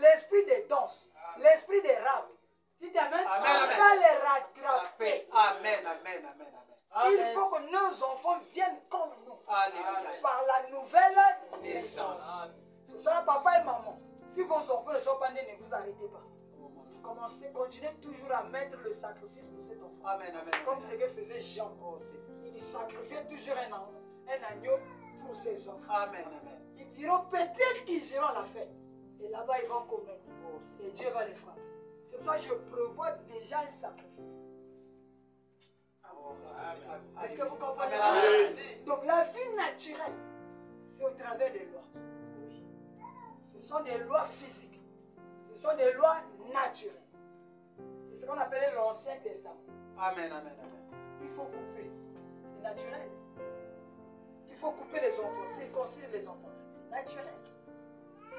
l'esprit des danses, l'esprit des rap, tu t'amènes, Amen, on amen. va les rattraper. Amen, amen, amen, amen. Il faut que nos enfants viennent comme nous, Alléluia. par la nouvelle Naissance. naissance. C'est pour ça, papa et maman, si vos enfants ne sont pas nés, ne vous arrêtez pas. Commencez, continuez toujours à mettre le sacrifice pour cet enfant. Amen, amen. Comme ce que faisait Jean. Il sacrifiait toujours un agneau pour ses enfants. Amen, amen. Ils diront peut-être qu'ils iront à la fête. Et là-bas, ils vont commettre. Et Dieu va les frapper. C'est pour ça que je prévois déjà un sacrifice. Est-ce que vous comprenez ça? Amen. Donc la vie naturelle, c'est au travers des lois. Ce sont des lois physiques. Ce sont des lois naturelles. C'est ce qu'on appelait l'Ancien Testament. Amen, amen, amen. Il faut couper. C'est naturel. Il faut couper les enfants, circoncire les enfants. C'est naturel.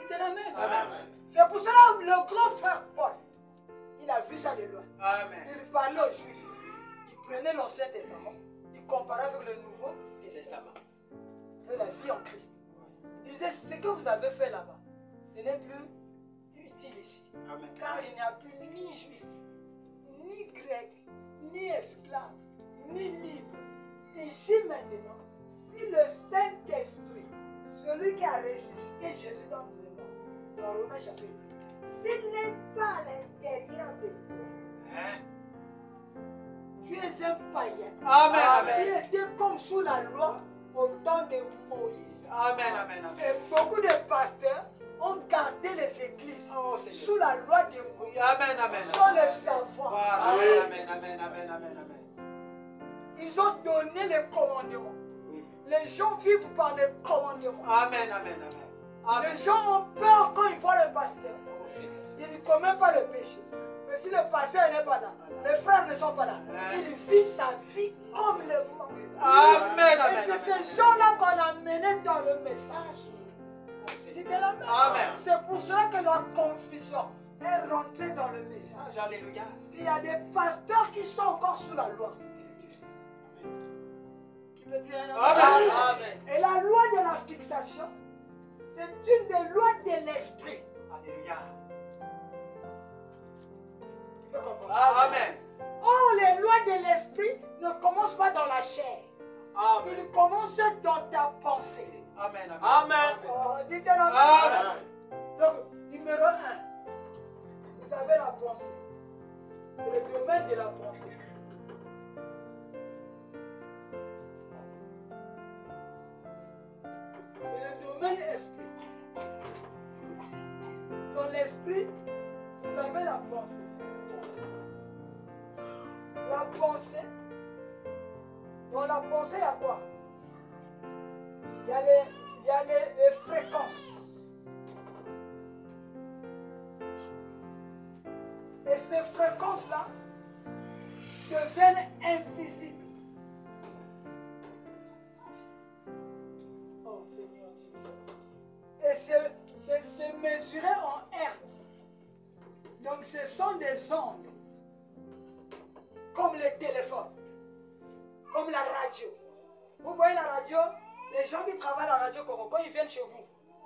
C'était la même. Amen. C'est pour cela que le grand frère Paul, il a vu ça de loin. Amen. Il parlait aux Juifs. Il prenait l'Ancien Testament. Il comparait avec le Nouveau Testament. Avec la vie en Christ. Il disait, ce que vous avez fait là-bas, ce n'est plus utile ici. Amen. Car il n'y a plus ni juif, ni grec, ni esclave, ni libre. Ici maintenant, si le Saint-Esprit, celui qui a ressuscité Jésus dans Romains chapitre 8, s'il n'est pas à l'intérieur de toi, Hein? tu es un païen. Amen, Tu amen. étais comme sous la loi au temps de Moïse. Amen, amen, amen. Et beaucoup de pasteurs ont gardé les églises Oh, Seigneur. sous la loi de Moïse, Amen, amen. sans le savoir. Voilà. Amen, amen, amen, amen, amen, amen. Ils ont donné les commandements. Oui. Les gens vivent par les commandements. Amen, amen, amen. Amen. Les gens ont peur quand ils voient le pasteur. Oh, Seigneur. Ils ne commettent pas le péché. Mais si le pasteur n'est pas là, les frères ne sont pas là, il vit sa vie comme le monde. Amen, Et amen, c'est amen. ces gens-là qu'on a menés dans le message. C'était la même. Amen. C'est pour cela que la confusion est rentrée dans le message. Alléluia. Parce qu'il y a des pasteurs qui sont encore sous la loi. Qui peut dire un Amen. amen. Et la loi de la fixation, c'est une des lois de l'esprit. Alléluia. Tu peux comprendre? Amen. Oh, les lois de l'esprit ne commencent pas dans la chair. Ils commencent dans ta pensée. Amen, amen. Amen. Oh, dites la Amen. Donc, numéro 1, vous avez la pensée. C'est le domaine de la pensée. C'est le domaine esprit. Dans l'esprit, vous avez la pensée. La pensée. Dans la pensée, il y a quoi? Il y a les fréquences. Et ces fréquences-là deviennent invisibles. Oh Seigneur Jésus. Et c'est mesuré en hertz. Donc ce sont des ondes. Comme les téléphones. Comme la radio. Vous voyez la radio, les gens qui travaillent à la radio, quand ils viennent chez vous,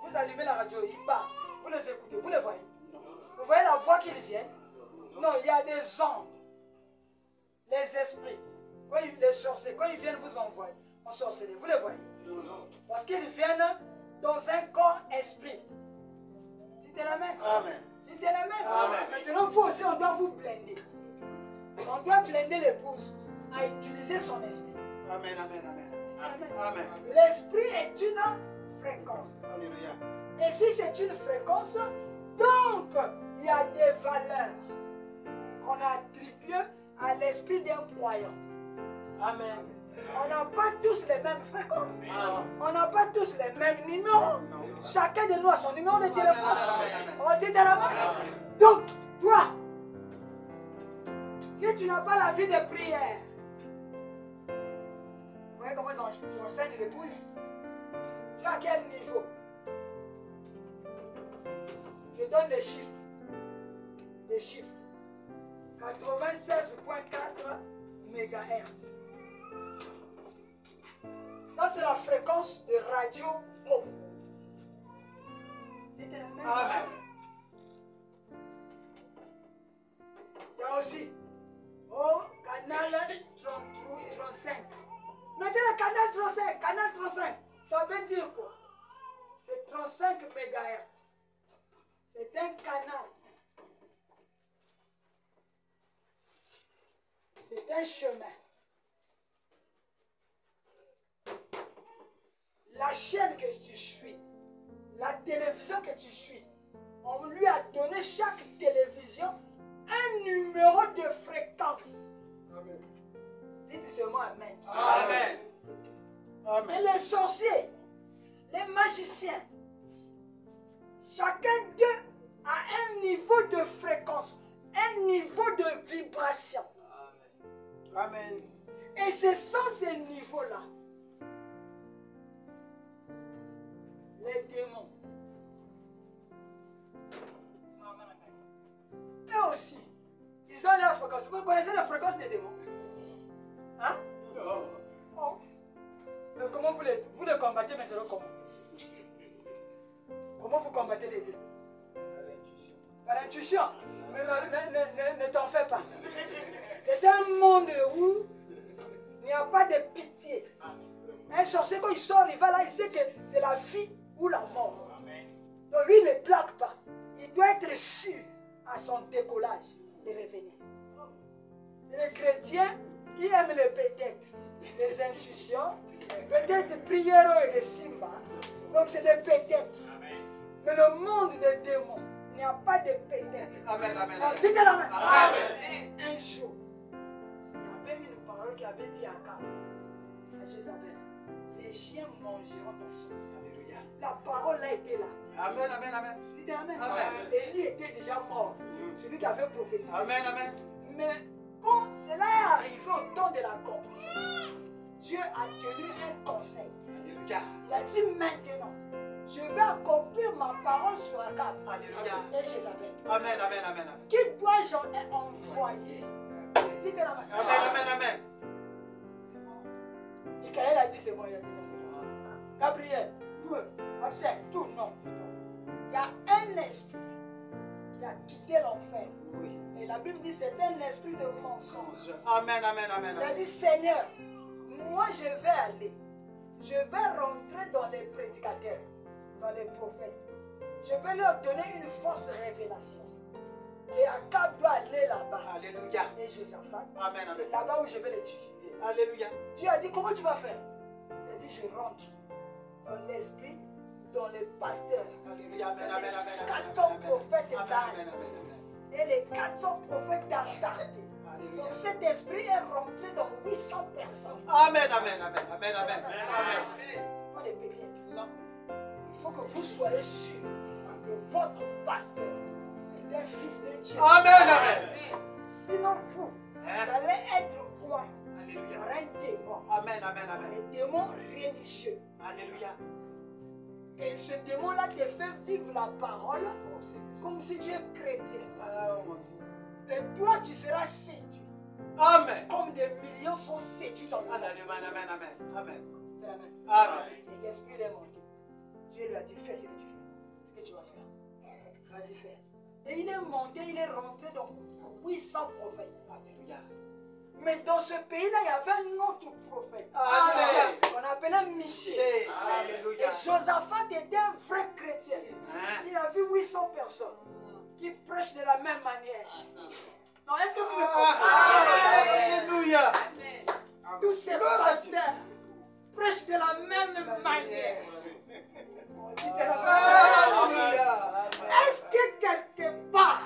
vous allumez la radio, ils parlent, vous les écoutez, vous les voyez. Vous voyez la voix qu'ils viennent? Non, il y a des ondes. Les esprits, les sorciers, quand ils viennent vous envoyer en sorcellerie, vous les voyez? Parce qu'ils viennent dans un corps esprit. Dites Amen. Amen. Dites Amen. Amen. Maintenant, vous aussi, on doit vous blender. On doit blender l'épouse à utiliser son esprit. Amen, amen, amen. Amen. Amen. L'esprit est une fréquence. Alléluia. Et si c'est une fréquence, donc il y a des valeurs qu'on attribue à l'esprit d'un croyant. Amen. On n'a pas tous les mêmes fréquences. On n'a pas tous les mêmes numéros. Chacun de nous a son numéro de téléphone. On dit de la main. Donc, toi, si tu n'as pas la vie de prière, vous voyez comment ils enseignent l'épouse? Tu es à quel niveau? Je donne les chiffres. Les chiffres. 96.4 MHz. Ça, c'est la fréquence de radio Congo. Amen. Il y a aussi au canal 35. Mettez le canal 35. Canal 35, ça veut dire quoi? C'est 35 MHz. C'est un canal. C'est un chemin. La chaîne que tu suis, la télévision que tu suis, on lui a donné chaque télévision un numéro de fréquence. Amen. Dites seulement Amen. Amen. Amen. Et les sorciers, les magiciens, chacun d'eux a un niveau de fréquence, un niveau de vibration. Amen. Et c'est sans ces niveaux-là, les démons, eux aussi, ils ont leur fréquence. Vous connaissez la fréquence des démons? Hein? Non. Oh. Mais comment vous les combattez maintenant? Comment vous combattez les démons? Par l'intuition. Mais ne t'en fais pas. C'est un monde où il n'y a pas de pitié. Un sorcier, quand il sort, il va là, il sait que c'est la vie ou la mort. Donc lui, il ne plaque pas. Il doit être sûr à son décollage de revenir. C'est les chrétiens qui aiment le peut-être, les intuitions, peut-être prière et les simba. Donc c'est des peut-être. Mais le monde des démons, il n'y a pas de peut-être. Amen, amen, Alors, amen. dites la main. Amen. Un jour, il y avait une parole qui avait dit à Akab, à Jézabel, les chiens mangeront ton sang. Alléluia. La parole a été là. Amen, amen, amen. Dites Amen. Amen. Élie était déjà mort. Celui qui avait prophétisé. Amen, amen. Mais quand cela est arrivé au temps de l'accomplissement, Dieu a tenu un conseil. Alléluia. Il a dit maintenant, je vais accomplir ma parole sur Akab Alléluia. et Jézabel. Amen, amen, amen, amen. Qui dois-je envoyer? Dites la main. Amen, amen, amen. Michael a dit c'est bon, il a dit non, c'est bon. Gabriel, tout, Absent, tout, non, c'est bon. Il y a un esprit qui a quitté l'enfer. Oui. Et la Bible dit c'est un esprit de mensonge. Amen, amen, amen. Il a dit Seigneur, moi je vais aller. Je vais rentrer dans les prédicateurs, dans les prophètes. Je vais leur donner une fausse révélation. Et Akab doit aller là-bas. Alléluia. Et Josaphat, Amen, amen. c'est là-bas où je vais les tuer. Alléluia. Dieu a dit comment tu vas faire? Il a dit je rentre dans l'esprit, dans les pasteurs. Alléluia. Amen, amen, amen, amen. 400 prophètes Amen, d'Al amen, amen, amen. et les 400 prophètes d'Astarté. Alléluia. Donc cet esprit est rentré dans 800 personnes. Amen, amen, amen, amen, amen. Amen. Pas des péquettes. Non. Il faut que vous soyez sûrs que votre pasteur est un fils de Dieu. Amen, amen. Sinon vous, vous allez être quoi? Alléluia. Par un démon. Amen, amen, amen. Un démon religieux. Alléluia. Et ce démon-là te fait vivre la parole comme si tu es chrétien. Oh, mon Dieu. Et toi, tu seras séduit. Amen. Comme des millions sont séduits dans le monde. Amen, amen, amen, amen. main. Amen. Et l'esprit est monté. Dieu lui a dit, fais ce que tu fais. Ce que tu vas faire. Vas-y, fais. Et il est monté, il est rentré dans 800 prophètes. Alléluia. Mais dans ce pays-là, il y avait un autre prophète. Alléluia. On appelait Michée. Et Alléluia. Josaphat était un vrai chrétien. Il a vu 800 personnes qui prêchent de la même manière. Non, est-ce que vous me comprenez? Alléluia. Tous ces pasteurs prêchent de la même manière. Alléluia. Est-ce que quelque part,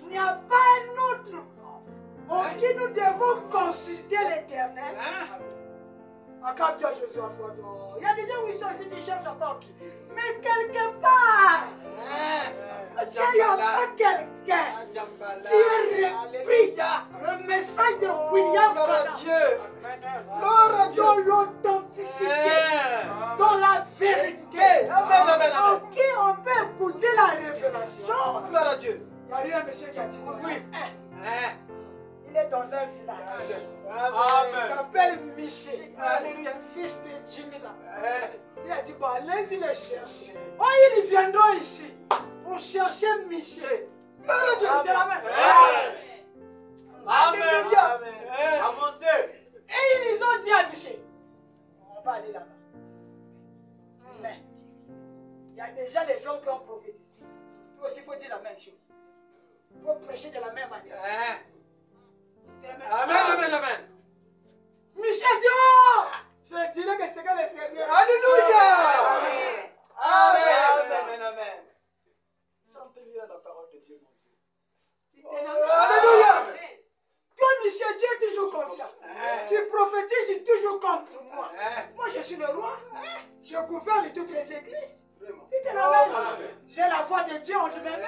il n'y a pas un autre en qui nous devons consulter l'Éternel? Encore Dieu Jésus à foi. Il y a des gens où ils sont ici, tu cherches encore qui. Mais quelque part, est-ce qu'il n'y a pas quelqu'un qui ait repris le message de William Branham dans l'authenticité, dans la vérité, en qui on peut écouter la révélation? Gloire à Dieu. Il y a eu un monsieur qui a dit non. Oui. Il est dans un village. Amen. Il s'appelle Michel. Alléluia. Fils de Jimila. Il a dit, bon, allez-y les chercher. Oh, ils viendront ici pour chercher Michel. Gloire à Dieu. De la main. Alléluia. Avancez. Et ils ont dit à Michel, on va aller là-bas. Mais, il y a déjà les gens qui ont prophétisé. Toi aussi, il faut dire la même chose. Il faut prêcher de la même manière. Amen. Michel dit, oh, je dirais que c'est que le Seigneur. Alléluia. Amen. Chantez-lui la parole de Dieu, mon Dieu. Alléluia. Toi, Michel, Dieu est toujours comme ça. Tu prophétises toujours contre moi. Moi, je suis le roi. Je gouverne toutes les églises. Dites la même. J'ai la voix de Dieu en lui-même.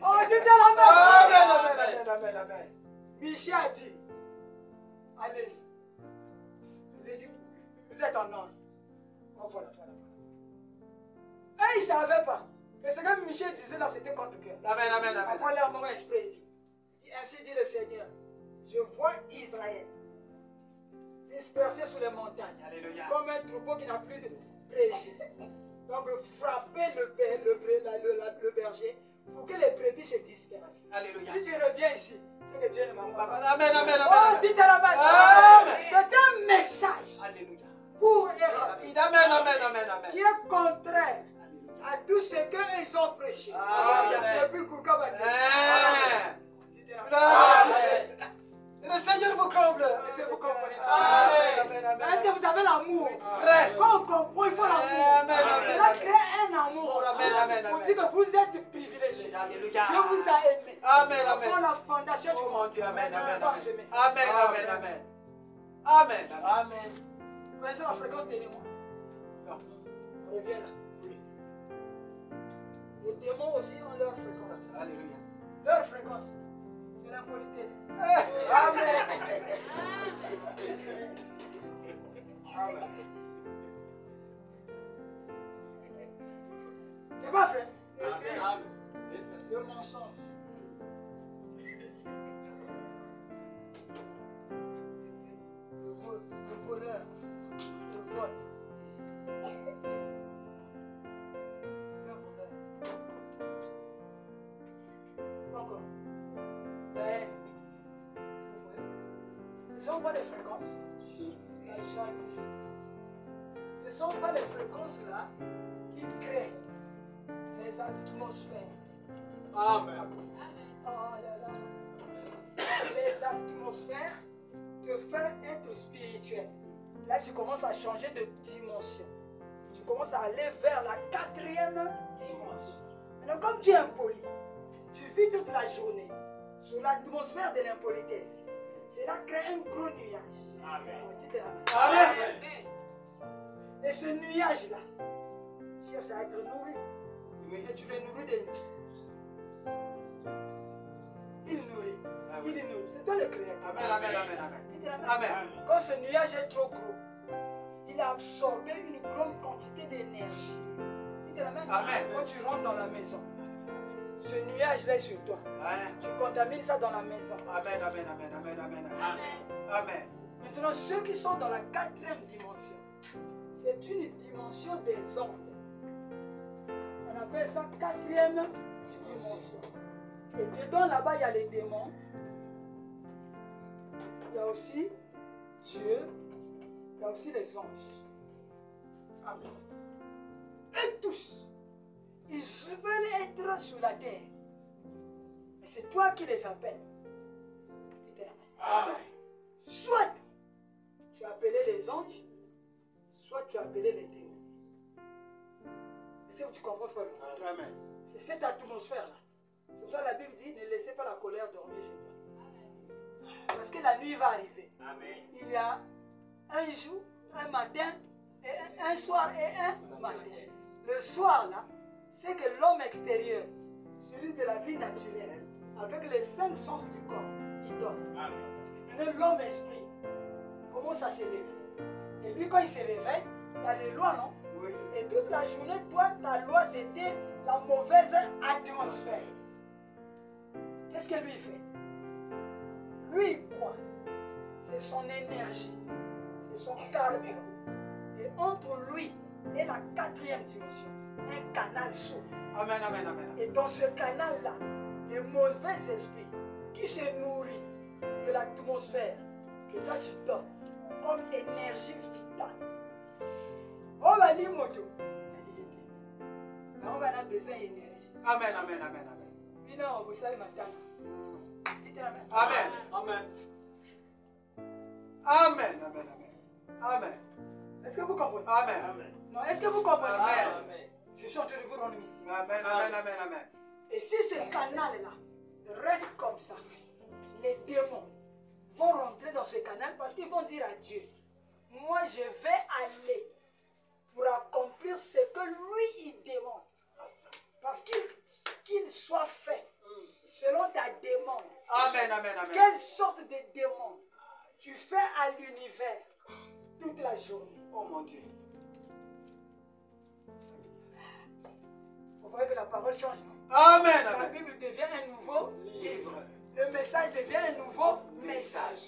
Oh, dites la même. Amen. Michel a dit, allez-y. Vous êtes en ange. Oh, voilà. Et il ne savait pas que ce que Michel disait là, c'était contre le cœur. Amen. Après leur moment esprit, il dit, ainsi dit le Seigneur, je vois Israël dispersé sur les montagnes, Alléluia. comme un troupeau qui n'a plus de berger. Donc frappez le berger pour que les brebis se dispersent. Alléluia. Si tu reviens ici, c'est que Dieu ne m'a pas parlé. Amen. Oh, dites la main. Amen. C'est un message Alléluia. court et rapide Amen. qui est contraire à tout ce qu'ils ont prêché. Alléluia. Depuis Koukabate. Le Seigneur vous comble. Est-ce que vous comprenez ça? Amen. Est-ce que vous avez l'amour? Vrai. Quand on comprend, il faut l'amour. Amen. Cela crée un amour. Amen. Pour dire que vous êtes privilégiés. Alléluia. Dieu vous a aimé. Amen. Avant la fondation du Oh mon monde. Dieu. Amen. Par ce message. Amen. Vous connaissez la fréquence des démons? Non. On revient là. Les démons aussi ont leur fréquence. Alléluia. Leur fréquence, c'est l'impolitesse. Amen. C'est pas vrai. Amen. Le mensonge. Le voleur. Le vol. Encore. La haine. Ce ne sont pas les fréquences. Les gens ici. Ce ne sont pas les fréquences là qui créent les atmosphères. Amen. Oh là là. Les atmosphères te font être spirituel. Là, tu commences à changer de dimension. Tu commences à aller vers la 4e dimension. Maintenant, comme tu es impoli, tu vis toute la journée sur l'atmosphère de l'impolitesse. Cela crée un gros nuage. Amen. Amen. Et ce nuage-là cherche à être nourri. Oui. Et tu le nourris de il nourrit. Il nourrit. C'est toi le créateur. Amen. Quand ce nuage est trop gros, il a absorbé une grande quantité d'énergie. Amen. Quand tu rentres dans la maison, ce nuage-là est sur toi. Tu contamines ça dans la maison. Amen. Maintenant, ceux qui sont dans la 4e dimension, C'est une dimension des ondes. On appelle ça quatrième dimension. Et dedans, là-bas, il y a les démons. Il y a aussi Dieu. Il y a aussi les anges. Amen. Et tous, ils veulent être sur la terre. Mais c'est toi qui les appelles. Amen. Soit tu as appelé les anges, soit tu as appelé les démons. Est-ce que tu comprends, frère? Amen. C'est cette atmosphère-là. C'est pour ça que la Bible dit, ne laissez pas la colère dormir chez toi. Parce que la nuit va arriver. Amen. Il y a un jour, un matin, et un soir et un matin. Le soir, là, c'est que l'homme extérieur, celui de la vie naturelle, avec les 5 sens du corps, il dort. Maintenant, l'homme esprit commence à se lever. Et lui, quand il se réveille, il y a les lois, non? Oui. Et toute la journée, toi, ta loi, c'était la mauvaise atmosphère. Qu'est-ce que lui fait? Lui, quoi? C'est son énergie. C'est son carburant. Et entre lui et la quatrième dimension, un canal s'ouvre. Amen, amen, amen. Et dans ce canal-là, les mauvais esprits qui se nourrissent de l'atmosphère que toi tu donnes comme énergie vitale. On va dire mon Dieu. On va avoir besoin d'énergie. Amen, amen, amen, amen. Maintenant, vous savez maintenant. Dites amen. Amen. Amen. Amen, amen, amen. Amen. Est-ce que vous comprenez? Amen. Non, est-ce que vous comprenez? Amen. Je suis en train de vous rendre ici. Amen, amen, amen, amen. Et si ce canal-là reste comme ça, les démons vont rentrer dans ce canal parce qu'ils vont dire à Dieu, moi je vais aller pour accomplir ce que lui il demande. Parce qu'il soit fait selon ta demande. Amen, amen, amen. Quelle sorte de demande tu fais à l'univers toute la journée? Oh mon Dieu. Vous voyez que la parole change. Amen, La amen. Bible devient un nouveau livre. Livre. Le message devient un nouveau message. Message.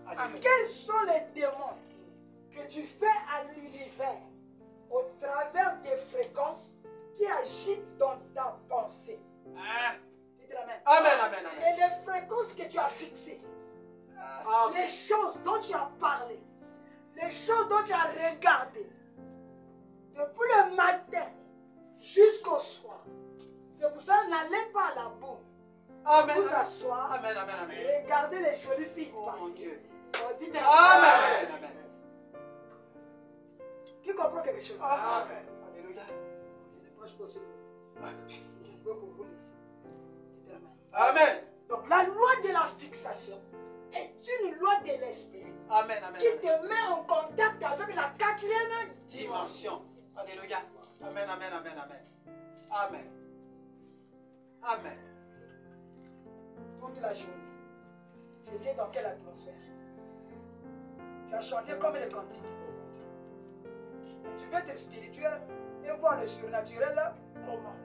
Alléluia. Quelles sont les demandes que tu fais à l'univers au travers des fréquences qui agitent dans ta pensée? Hein? Dites amen. Amen, amen, amen. Et les fréquences que tu as fixées, les choses dont tu as parlé, les choses dont tu as regardé, depuis le matin jusqu'au soir. C'est pour ça n'allez pas à la boum. Amen. Vous asseoir, Amen, amen, amen. regardez les jolies filles Oh mon passer. Dieu. Dites Amen, amen, amen. Qui comprend quelque chose? Amen. Alléluia. Je ne prêche pas sur vous. Je veux pour vous laisser. Dites amen. Amen. Donc la loi de la fixation est une loi de l'esprit Amen, amen, qui amen. te met en contact avec la quatrième dimension. Dimension. Alléluia. Amen, amen, amen, amen. Amen. Amen. Toute la journée, tu étais dans quelle atmosphère? Tu as chanté comme les cantiques. Et tu veux être spirituel et voir le surnaturel comment?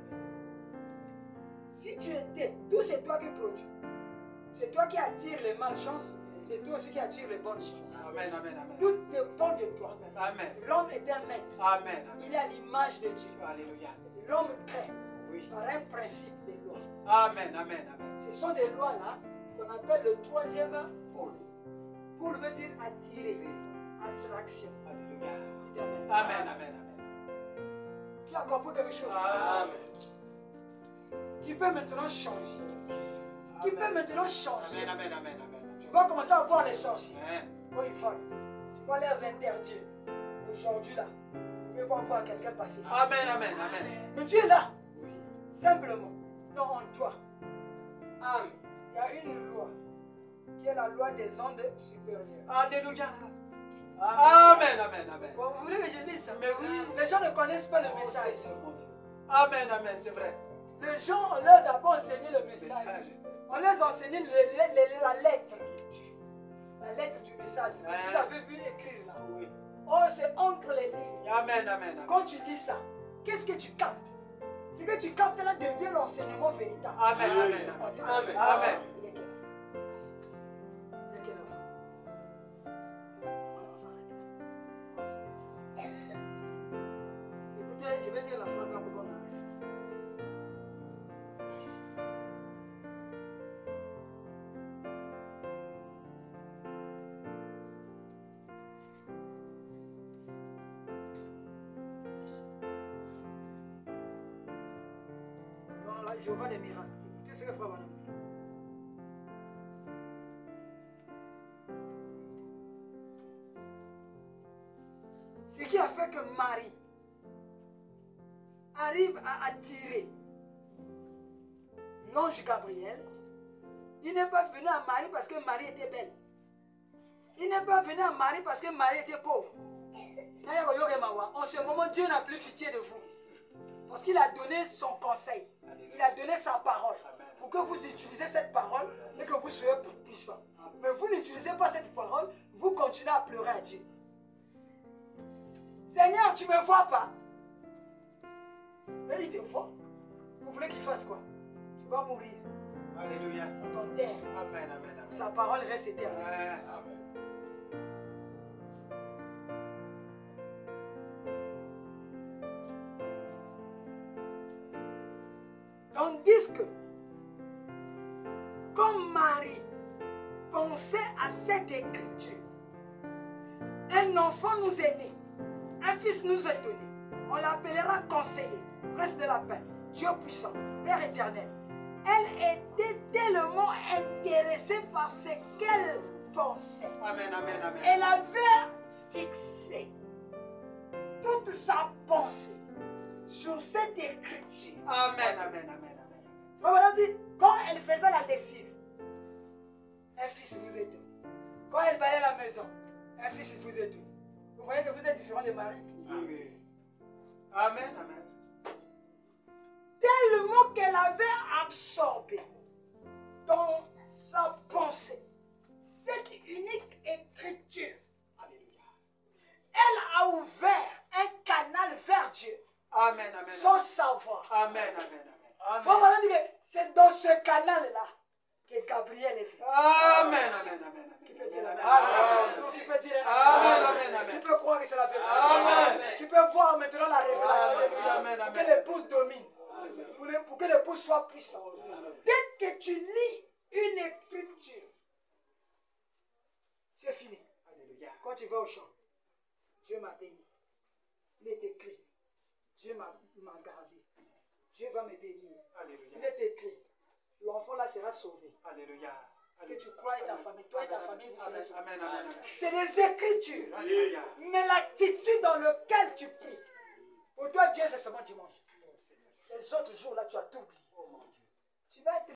Si tu étais, tout c'est toi qui produis. C'est toi qui attires les malchances, c'est toi aussi qui attires les bonnes choses. Amen, amen, amen. Tout dépend de toi. Amen. L'homme est un maître. Amen, Il amen. est à l'image de Dieu. Alléluia. L'homme crée Oui. par un principe de loi. Amen, amen, amen. Ce sont des lois-là qu'on appelle le troisième pôle. Pôle veut dire attirer, attraction. Alléluia. Dites amen. Amen, amen, amen. Tu as compris quelque chose? Amen. Qui peut maintenant changer. Qui peut maintenant changer. Amen, amen, amen, amen. Tu vas commencer à voir les sorciers. Hein? Quand ils volent, tu vas les interdire. Aujourd'hui là, tu ne peux pas voir quelqu'un passer. Amen, amen, amen. Mais tu es là, Oui. simplement, non en toi. Amen. Il y a une loi qui est la loi des ondes supérieures. Alléluia. Amen, amen, amen. Bon, vous voulez que je dise ça? Mais oui. Les gens ne connaissent pas le Oh, message. Seigneur mon Dieu. Amen, amen, c'est vrai. Les gens, on leur a pas enseigné le message. Message. On leur a enseigné la lettre. La lettre du message. Que vous avez vu écrire là. Oui. Oh, c'est entre les lignes. Amen, amen, amen. Quand tu lis ça, qu'est-ce que tu captes? Ce que tu captes là devient l'enseignement véritable. Amen, amen, On amen. dit Amen. amen. Amen. Il est quelle heure? Il est quelle heure? On s'arrête là. je vois des miracles. Écoutez ce que Frère Branham dit. Ce qui a fait que Marie arrive à attirer l'ange Gabriel, il n'est pas venu à Marie parce que Marie était belle. Il n'est pas venu à Marie parce que Marie était pauvre. En ce moment, Dieu n'a plus pitié de vous. Parce qu'il a donné son conseil. Il a donné sa parole. Pour que vous utilisez cette parole et que vous soyez puissant. Mais vous n'utilisez pas cette parole, vous continuez à pleurer à Dieu. Seigneur, tu ne me vois pas. Mais il te voit. Vous voulez qu'il fasse quoi? Tu vas mourir. Alléluia. On t'enterre. Amen, amen, amen. Sa parole reste éternelle. Amen. Tandis que, comme Marie pensait à cette écriture, un enfant nous est né, un fils nous est donné, on l'appellera conseiller, prince de la paix, Dieu puissant, Père éternel. Elle était tellement intéressée par ce qu'elle pensait. Amen, amen, amen. Elle avait fixé toute sa pensée sur cette écriture. Amen, amen, amen, amen. Frère dit, quand elle faisait la lessive, un fils vous est donné. Quand elle balayait la maison, un fils vous est donné. Vous voyez que vous êtes différent de Marie. Oui. Amen, amen. Tellement qu'elle avait absorbé dans sa pensée cette unique écriture. Alléluia. Elle a ouvert un canal vers Dieu. Amen, amen. Sans savoir. Amen, amen, amen. Frère dit que c'est dans ce canal-là que Gabriel est venu. Amen, amen, amen. Qui peut dire Amen, amen? Qui peut dire amen, amen, amen. Qui peut croire que c'est la vérité? Amen. Qui peut voir maintenant la révélation? Alléluia, amen, Pour que amen. l'épouse domine. Pour que l'épouse soit puissante. Dès que tu lis une écriture, c'est fini. Alléluia. Quand tu vas au champ, Dieu m'a béni. Il est écrit. Dieu m'a gravé. Dieu va me bénir. Alléluia. Il est écrit. L'enfant là sera sauvé. Alléluia. Ce que tu crois et ta famille, toi et ta famille, vous serez sauvés. Amen, amen, amen. C'est des écritures. Alléluia. Mais l'attitude dans laquelle tu pries, pour toi, Dieu, c'est seulement dimanche. Les autres jours là, tu as tout oublié. Tu vas être